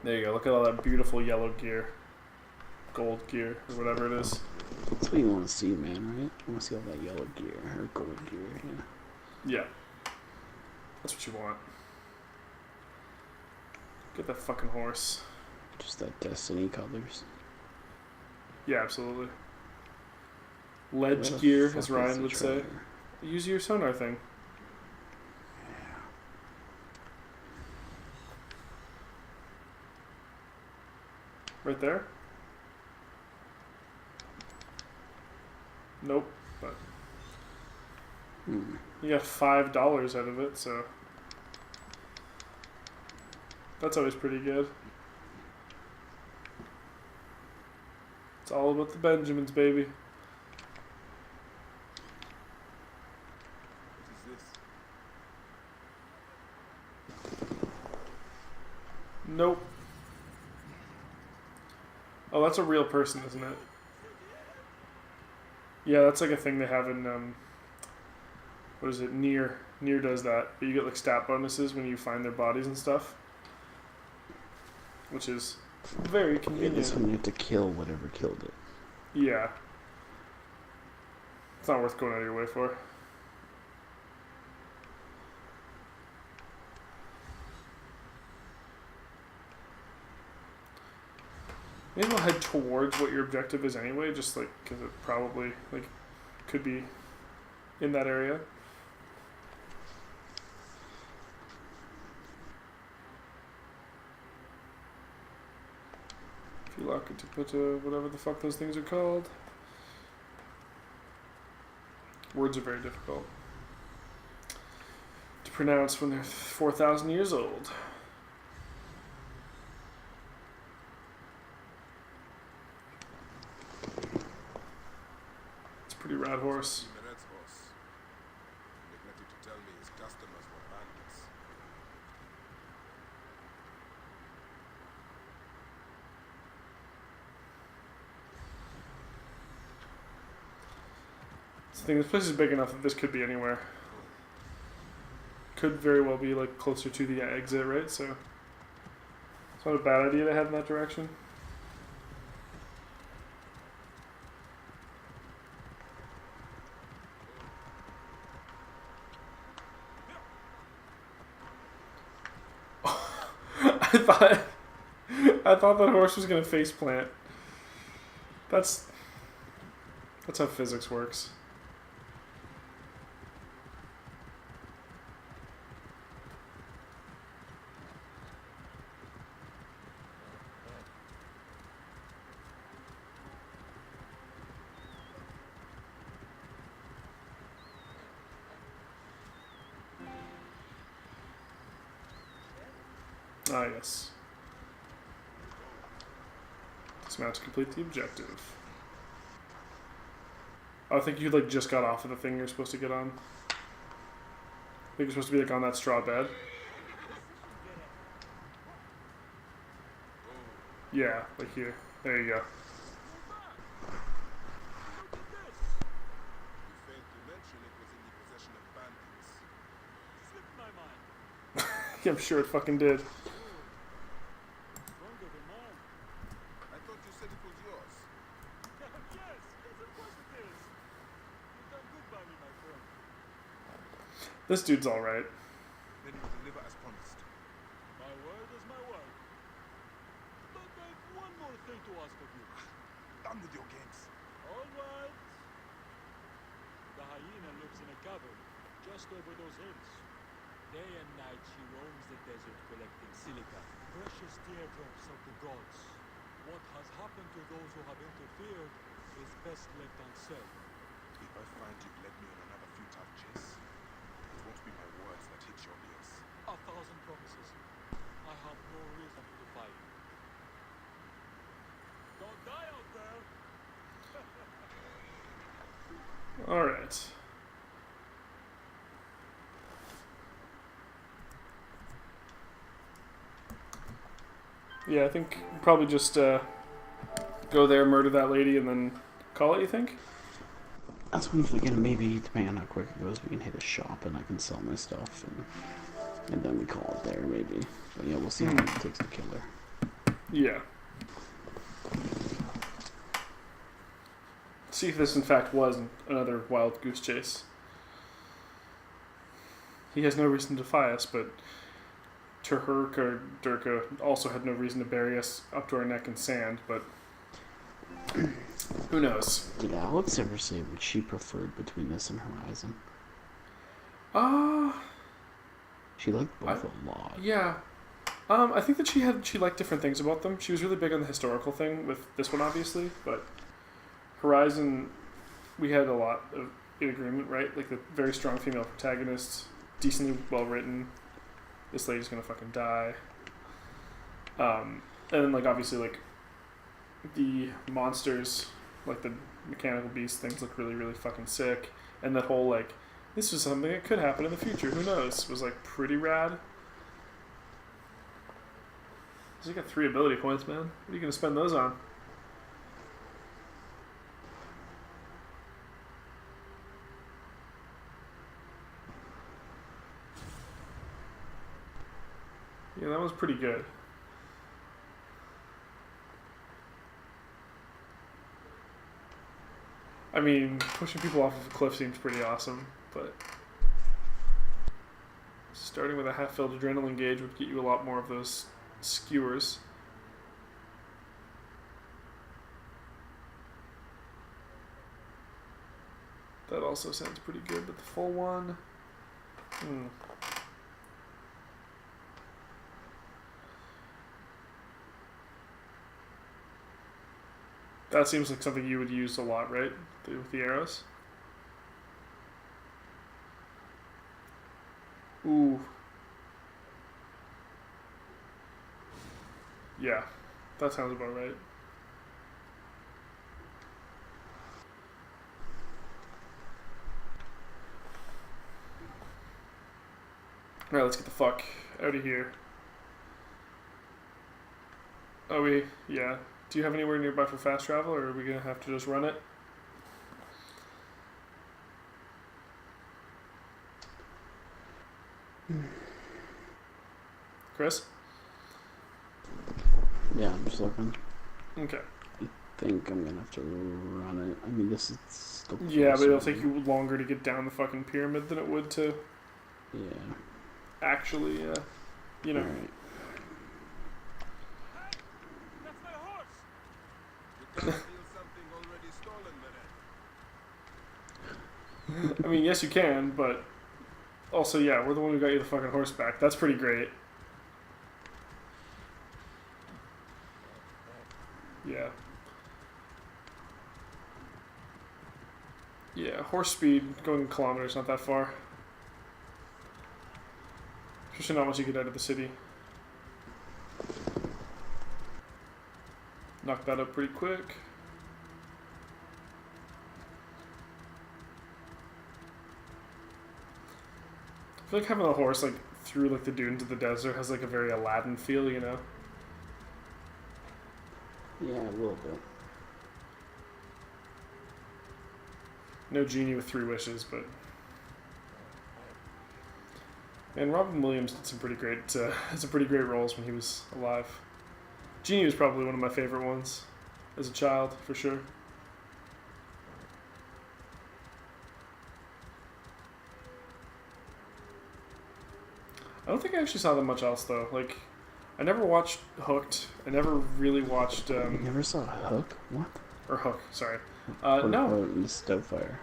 A: There you go, look at all that beautiful yellow gear. Gold gear, or whatever it is.
B: That's what you want to see, man, right? You want to see all that yellow gear, or gold gear, yeah.
A: Yeah. That's what you want. Get that fucking horse.
B: Just that Destiny colors.
A: Yeah, absolutely. Ledge
B: Where the
A: gear,
B: fuck
A: as
B: is
A: Ryan
B: the
A: would say.
B: treasure?
A: Use your sonar thing. Right there? Nope, but you got $5 out of it, so that's always pretty good. It's all about the Benjamins, baby.
D: What is this?
A: Nope. Oh, that's a real person, isn't it? Yeah, that's like a thing they have in, what is it, Nier. Nier does that. But you get like stat bonuses when you find their bodies and stuff. Which is very
B: Yeah,
A: convenient.
B: this one you have to kill whatever killed it.
A: Yeah. It's not worth going out of your way for. Maybe we'll head towards what your objective is anyway, just like, because it probably, like, could be in that area. If you lock it to put whatever the fuck those things are called. Words are very difficult to pronounce when they're 4,000 years old. Pretty rad horse.
D: Jimenez's horse. Neglected to tell me his customers were bandits.
A: This thing, this place is big enough that this could be anywhere. Could very well be like closer to the exit, right? So it's not a bad idea to head in that direction. I thought that horse was gonna face plant. That's how physics works. Ah, yes. Dismount to complete the objective. Oh, I think you like just got off of the thing you're supposed to get on. I think you're supposed to be like on that straw bed. Yeah, like here. There you go.
D: You failed to mention it was in the possession of bandits.
I: Slipped my mind.
A: Yeah, I'm sure it fucking did.
I: Stronger than mine.
D: I thought you said it was yours.
I: Yes, of course it is. You've done good by me, my friend.
A: This dude's alright.
D: Then you will deliver as promised.
I: My word is my word. But I've one more thing to ask of you.
D: Done with your games.
I: All right. The hyena lives in a cavern just over those hills. Day and night she roams the desert collecting silica, precious teardrops of the gods. What has happened to those who have interfered is best left unsaid.
D: If I find you've led me on another futile chase, it won't be my words that hit your ears.
I: 1,000 promises. I have no reason to defy you. Don't die out there!
A: Alright. Yeah, I think probably just go there, murder that lady, and then call it, you think?
B: That's what I'm thinking. Maybe, depending on how quick it goes, we can hit a shop and I can sell my stuff, and then we call it there, maybe. But yeah, we'll see how long it takes to kill her.
A: Yeah. See if this in fact was another wild goose chase. He has no reason to defy us, but Turhurk or Durka also had no reason to bury us up to our neck in sand, but who knows?
B: Did Alex ever say what she preferred between this and Horizon? She liked both a lot.
A: Yeah. I think that she liked different things about them. She was really big on the historical thing with this one, obviously, but Horizon, we had a lot of in agreement, right? Like the very strong female protagonists, decently well written. This lady's gonna fucking die. And then like obviously like the monsters, like the mechanical beast things look really, really fucking sick. And that whole like this is something that could happen in the future, who knows, was like pretty rad. So you got 3 ability points, man. What are you gonna spend those on? Yeah, that was pretty good. I mean, pushing people off of a cliff seems pretty awesome, but starting with a half-filled adrenaline gauge would get you a lot more of those skewers. That also sounds pretty good, but the full one... That seems like something you would use a lot, right? With the arrows? Ooh. Yeah, that sounds about right. Alright, let's get the fuck out of here. Oh, yeah. Do you have anywhere nearby for fast travel, or are we gonna have to just run it? Chris?
B: Yeah, I'm just looking.
A: Okay.
B: I think I'm gonna have to run it. I mean, this is still
A: Yeah, but it'll
B: closer.
A: take you longer to get down the fucking pyramid than it would to
B: Yeah.
A: actually, you know.
B: Alright.
D: steal something already stolen, Meret?
A: I mean, yes, you can, but also, yeah, we're the one who got you the fucking horse back. That's pretty great. Yeah. Yeah, horse speed going kilometers, not that far. Especially not once you get out of the city. Knock that up pretty quick. I feel like having a horse like through like the dunes of the desert has like a very Aladdin feel, you know?
B: Yeah, a little bit.
A: No genie with 3 wishes, but and Robin Williams did some pretty great, some pretty great roles when he was alive. Genie was probably one of my favorite ones as a child, for sure. I don't think I actually saw that much else though. Like, I never watched Hooked. I never really watched.
B: You never saw Hook? What?
A: Or Hook, sorry.
B: Or
A: No.
B: Miss Doubtfire.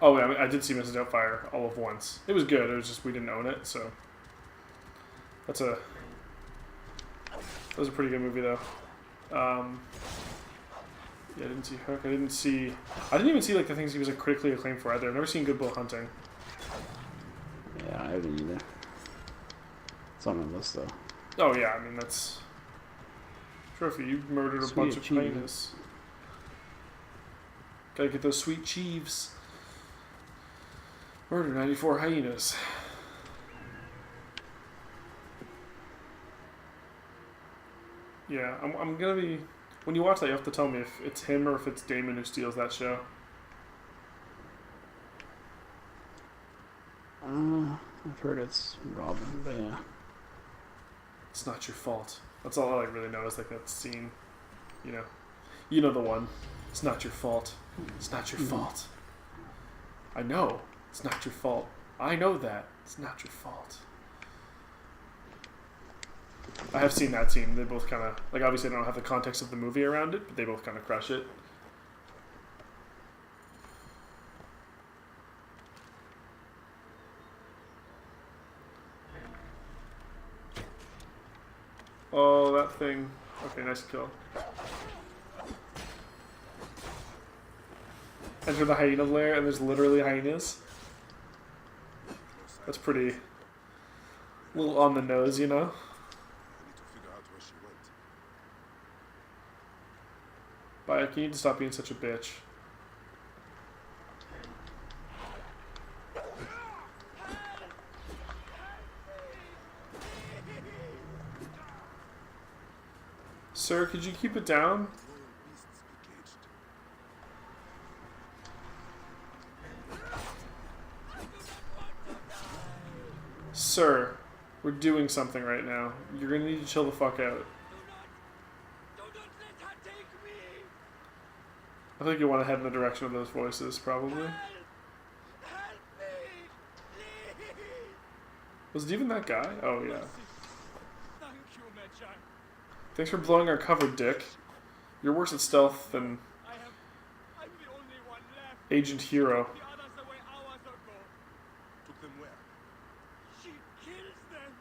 A: Oh, yeah, I did see Mrs. Doubtfire all of once. It was good. It was just we didn't own it, so that was a pretty good movie though. Yeah, I didn't see Hook. I didn't even see like the things he was like critically acclaimed for either. I've never seen Good Will Hunting.
B: Yeah, I haven't either. It's on my list though.
A: Oh yeah, I mean that's trophy. You murdered a bunch of hyenas. Gotta get those sweet cheeves. Murder 94 hyenas. Yeah, I'm gonna be. When you watch that, you have to tell me if it's him or if it's Damon who steals that show.
B: I've heard it's Robin, but yeah.
A: It's not your fault. That's all I like really know is like that scene. You know the one. It's not your fault. It's not your fault. I know. It's not your fault. I know that. It's not your fault. I have seen that scene. They both kind of, like, obviously I don't have the context of the movie around it, but they both kind of crush it. Oh, that thing. Okay, nice kill. Enter the hyena lair, and there's literally hyenas. That's pretty. A little on the nose, you know?
D: I need to figure out where she went.
A: Bayek, you need to stop being such a bitch. Sir, could you keep it down?
D: Royal beasts be caged.
A: Sir, we're doing something right now. You're gonna need to chill the fuck out.
I: Do not let her take me!
A: I think you want to head in the direction of those voices, probably.
I: Help me! Please!
A: Was it even that guy? Oh, yeah.
I: Thank you, Medjay.
A: Thanks for blowing our cover, Dick. You're worse at stealth than
I: I'm the only one left.
A: Agent Hero.
I: The others away hours ago.
D: Took them where?
I: She kills them.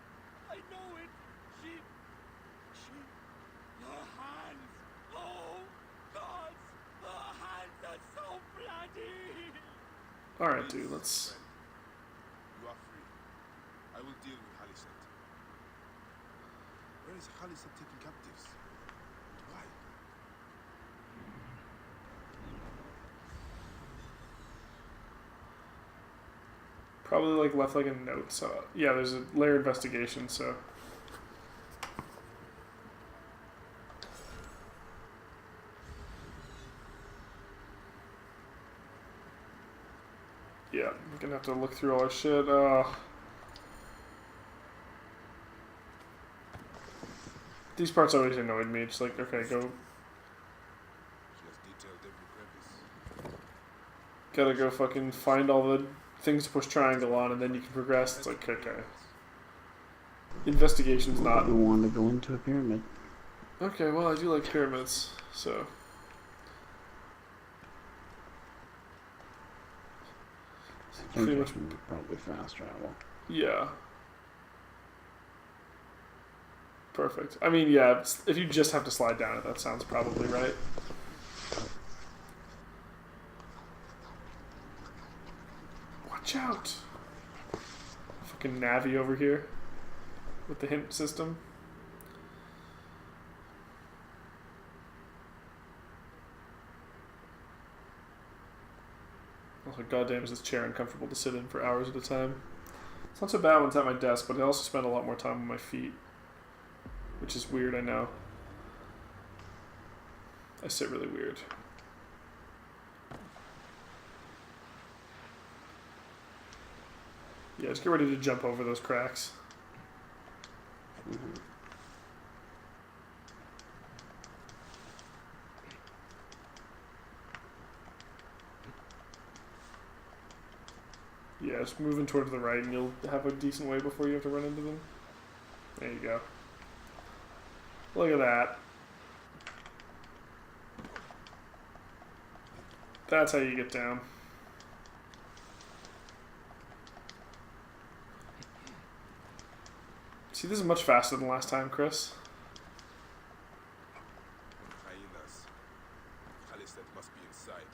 I: I know it. She, her hands. Oh, God. Her hands are so bloody.
A: Alright, dude, let's...
D: You are free. I will deal with Halisat. Where is Halisat taking captives? And why?
A: Probably, like, left, like, a note. So, yeah, there's a layer investigation, so... Yeah, we're gonna have to look through all our shit. These parts always annoyed me. Just like, okay, go.
D: She has detailed every crevice.
A: Gotta go fucking find all the things to push triangle on, and then you can progress. It's like, okay. Investigation's not.
B: You want to go into a pyramid?
A: Okay, well, I do like pyramids, so. Pretty much.
B: Probably fast travel.
A: Yeah. Perfect. I mean, yeah, if you just have to slide down it, that sounds probably right. Watch out! Fucking Navi over here with the hint system. Also, goddamn, is this chair uncomfortable to sit in for hours at a time. It's not so bad when it's at my desk, but I also spend a lot more time on my feet. Which is weird, I know. I sit really weird. Yeah, just get ready to jump over those cracks.
B: Mm-hmm.
A: Yeah, just moving towards the right and you'll have a decent way before you have to run into them. There you go. Look at that. That's how you get down. See, this is much faster than last time, Chris.
D: Hyenas. Khalisat must be inside.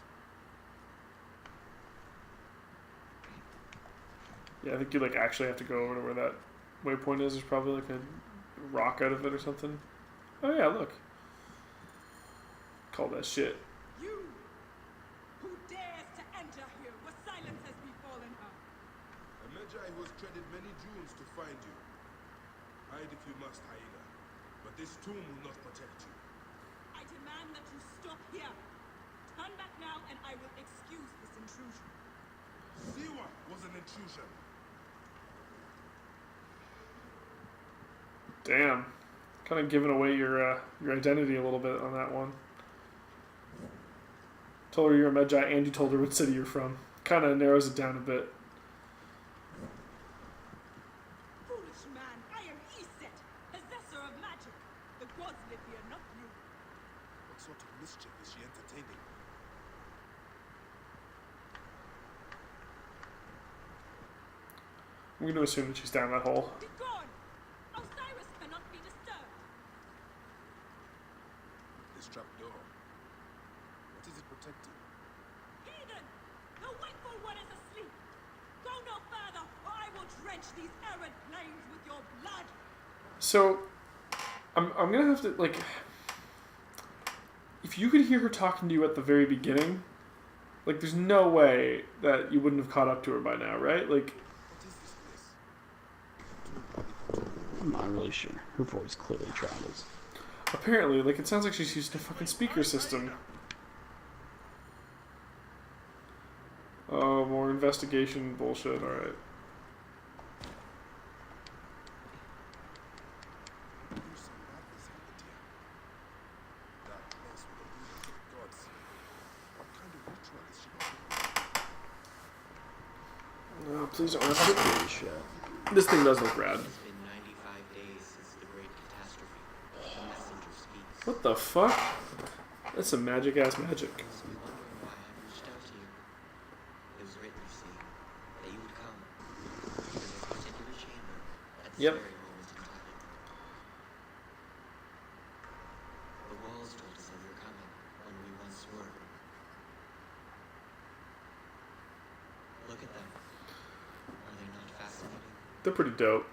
A: Yeah, I think you like actually have to go over to where that waypoint is. There's probably like a rock out of it or something. Oh yeah, look. Call that shit.
F: You! Who dares to enter here where silence has befallen her?
D: A Magi who has treaded many dunes to find you. Hide if you must, hyena. But this tomb will not protect you.
F: I demand that you stop here. Turn back now and I will excuse this intrusion.
D: Siwa was an intrusion.
A: Damn. Kind of giving away your identity a little bit on that one. Told her you're a Magi and you told her what city you're from. Kind of narrows it down a bit.
F: Foolish man, I am Iset, possessor of magic. The gods live here, not you.
D: What sort of mischief is she entertaining?
A: I'm going to assume that she's down that hole.
F: Be gone! Osiris cannot be disturbed.
D: This trapdoor. What is it protecting?
F: Heathen! The wakeful one is asleep. Go no further, or I will drench these arid plains with your blood.
A: So, I'm going to have to, like... If you could hear her talking to you at the very beginning, like, there's no way that you wouldn't have caught up to her by now, right? Like...
D: What is this place?
B: I'm not really sure. Her voice clearly travels.
A: Apparently, like, it sounds like she's used a fucking speaker system. Oh, more investigation bullshit, alright.
D: Gruesome madness happened here. That place with the rulers of gods. What kind of ritual is she on?
A: No, please don't have
B: Holy shit.
A: This thing does look rad.
J: It's been 95 days since the great catastrophe. The messenger speaks.
A: What the fuck? That's some magic-ass magic.
J: I was wondering why I reached out to you. It was written, you see, that you would come. To this particular chamber at this
A: Yep.
J: very moment in time. The walls told us of your coming when we once were. Look at them. Are they not fascinating?
A: They're pretty dope.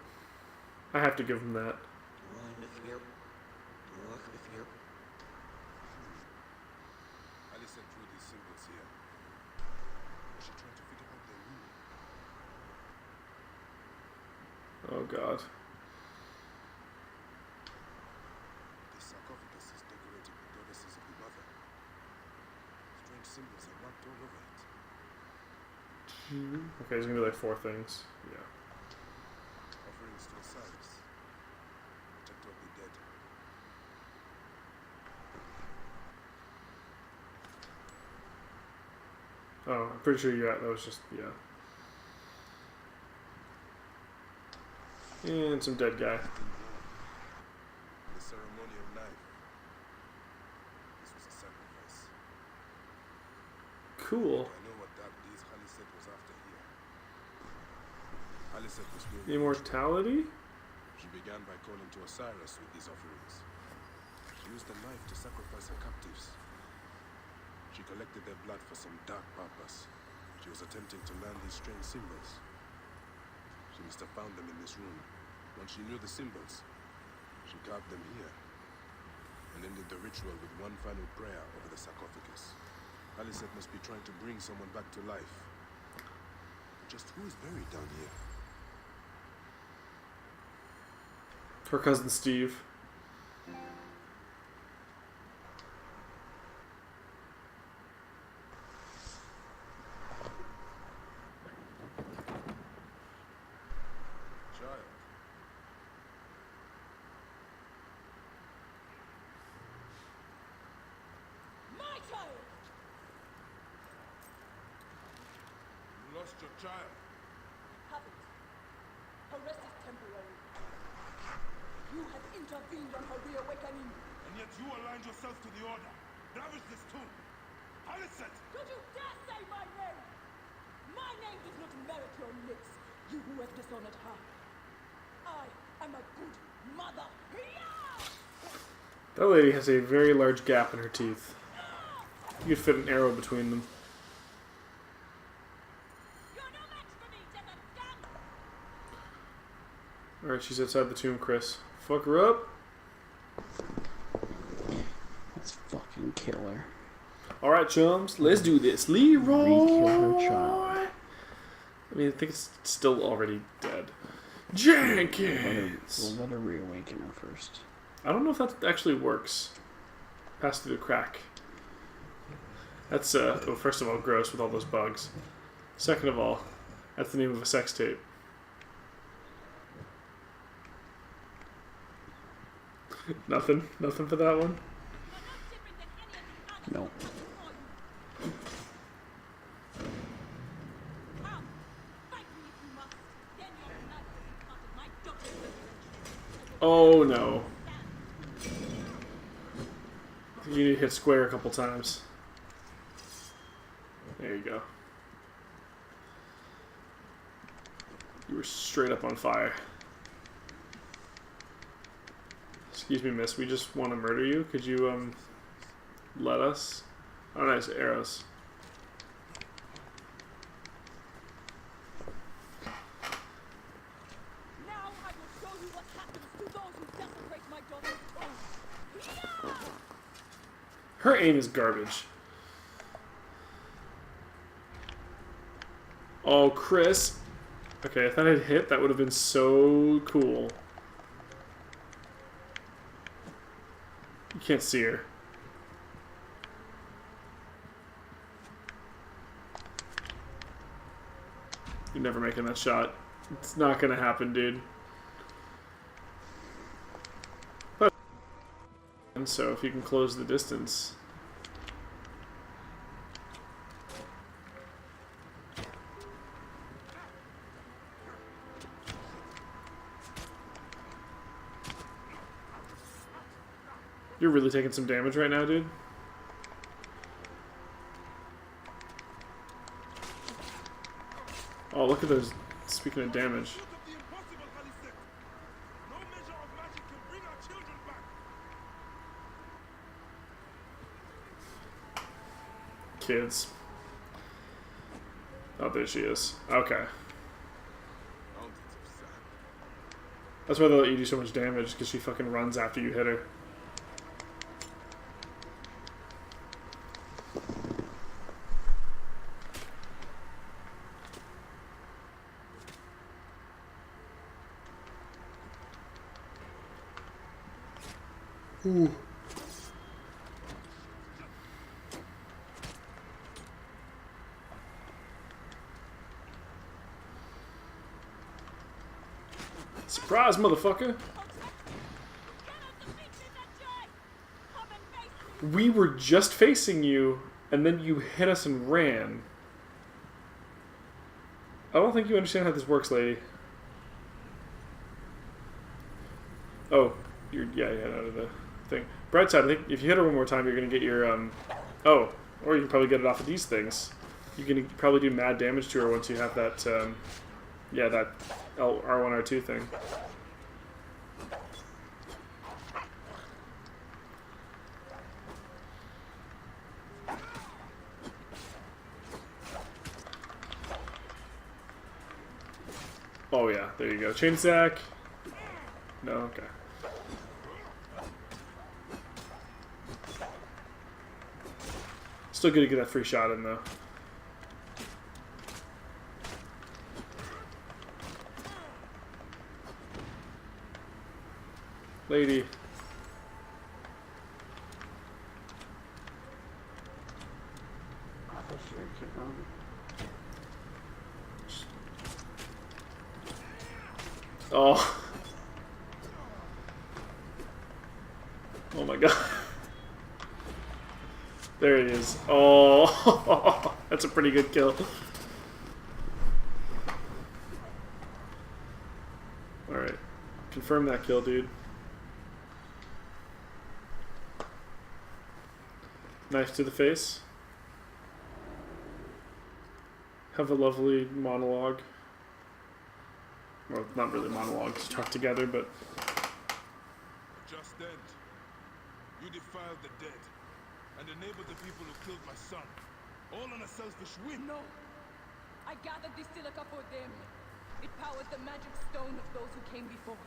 A: I have to give them that.
D: Alison drew these symbols here. Was she trying to figure out their meaning?
A: Oh god.
D: This sarcophagus is decorated with goddesses of the mother. Strange symbols are marked all over it.
A: Okay, there's gonna be like 4 things. Yeah.
D: Offerings to Osiris, protector of the dead.
A: Oh, I'm pretty sure that was just, yeah. And some dead guy.
D: The ceremony of life. This was a sacrifice.
A: Cool.
D: I know what dark deeds Khalisat was after here. Alicent was weary.
A: Immortality?
D: She began by calling to Osiris with these offerings. She used a knife to sacrifice her captives. She collected their blood for some dark purpose. She was attempting to learn these strange symbols. She must have found them in this room. Once she knew the symbols, she carved them here and ended the ritual with one final prayer over the sarcophagus. Alicent must be trying to bring someone back to life. But just who is buried down here?
A: Her cousin Steve.
D: Child.
H: My child!
D: You lost your child.
H: Haven't. Her rest is temporary. You have intervened on her reawakening.
D: And yet you aligned yourself to the Order. Ravaged this tomb. Alicent!
H: Don't you dare say my name! My name does not merit your lips, you who have dishonored her. I am a good mother.
A: That lady has a very large gap in her teeth. You could fit an arrow between them.
H: You're no match for me, Desert Scum!
A: Alright, she's outside the tomb, Chris. Fuck her up.
B: Let's fucking kill her.
A: Alright, chums, let's do this. Leroy!
B: Re-kill her child.
A: I mean, I think it's still already dead. Jenkins!
B: We'll let her reawaken her first.
A: I don't know if that actually works. Pass through the crack. That's, well, first of all, gross with all those bugs. Second of all, that's the name of a sex tape. Nothing? Nothing for that one?
B: No.
A: Oh no. You need to hit square a couple times. There you go. You were straight up on fire. Excuse me, miss. We just want to murder you. Could you, let us? Oh, nice. Arrows.
H: Now I will show you what happens to those who desecrate my daughter's tomb.
A: Her aim is garbage. Oh, Chris. Okay, if that had hit, that would have been so cool. You can't see her. You're never making that shot. It's not gonna happen, dude. But and so if you can close the distance. You're really taking some damage right now, dude. Oh, look at those. Speaking of damage. Kids. Oh, there she is. Okay. That's why they let you do so much damage, because she fucking runs after you hit her. Ooh. Surprise, motherfucker! We were just facing you, and then you hit us and ran. I don't think you understand how this works, lady. Oh, you're out of the thing. Bright side, I think if you hit her one more time, you're gonna get your oh, or you can probably get it off of these things. You can probably do mad damage to her once you have that Yeah, that R1, R2 thing. Oh yeah, there you go. Chain sack. No, okay. Still good to get that free shot in though. Lady. Oh. Oh my god. There he is. Oh, that's a pretty good kill. Alright. Confirm that kill, dude. Knife to the face. Have a lovely monologue. Well, not really monologue, to talk together, but...
D: Just then, you defiled the dead and enabled the people who killed my son, all on a selfish whim.
H: No. I gathered this silica for them. It powers the magic stone of those who came before.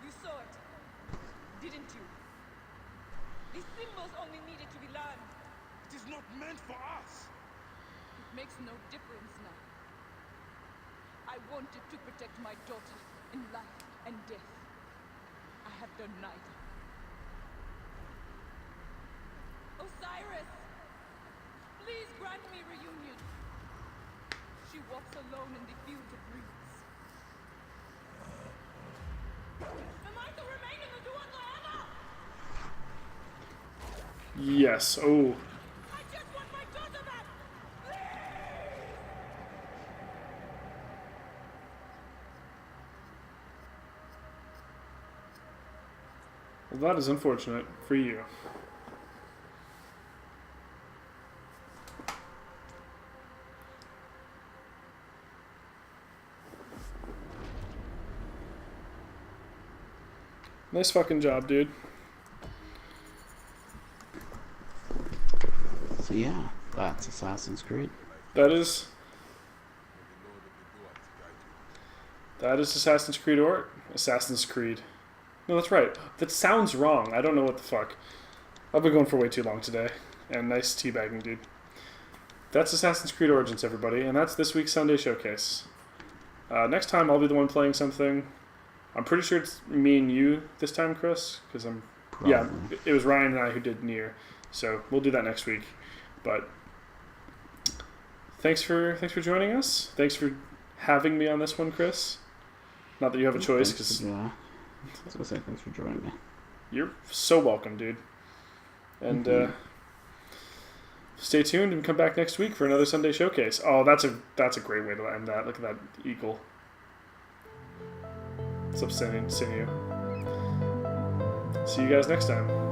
H: You saw it, didn't you? These symbols only needed to be learned.
D: It is not meant for us.
H: It makes no difference now. I wanted to protect my daughter in life and death. I have done neither. Osiris! Please grant me reunion. She walks alone in the fields of reeds. Am I to remain in the duel forever?
A: Yes. Oh.
H: I just want my daughter back!
A: Well, that is unfortunate for you. Nice fucking job, dude.
B: So yeah, that's Assassin's Creed.
A: That is Assassin's Creed or Assassin's Creed. No, that's right. That sounds wrong. I don't know what the fuck. I've been going for way too long today. And nice teabagging, dude. That's Assassin's Creed Origins, everybody, and that's this week's Sunday Showcase. Next time, I'll be the one playing something. I'm pretty sure it's me and you this time, Chris, because yeah, it was Ryan and I who did Nier, so we'll do that next week. But thanks for joining us. Thanks for having me on this one, Chris. Not that you have a choice, because
B: I was gonna say thanks for joining me.
A: You're so welcome, dude. And stay tuned and come back next week for another Sunday Showcase. Oh, that's a great way to end that. Look at that eagle. What's up, Sinew? See you guys next time.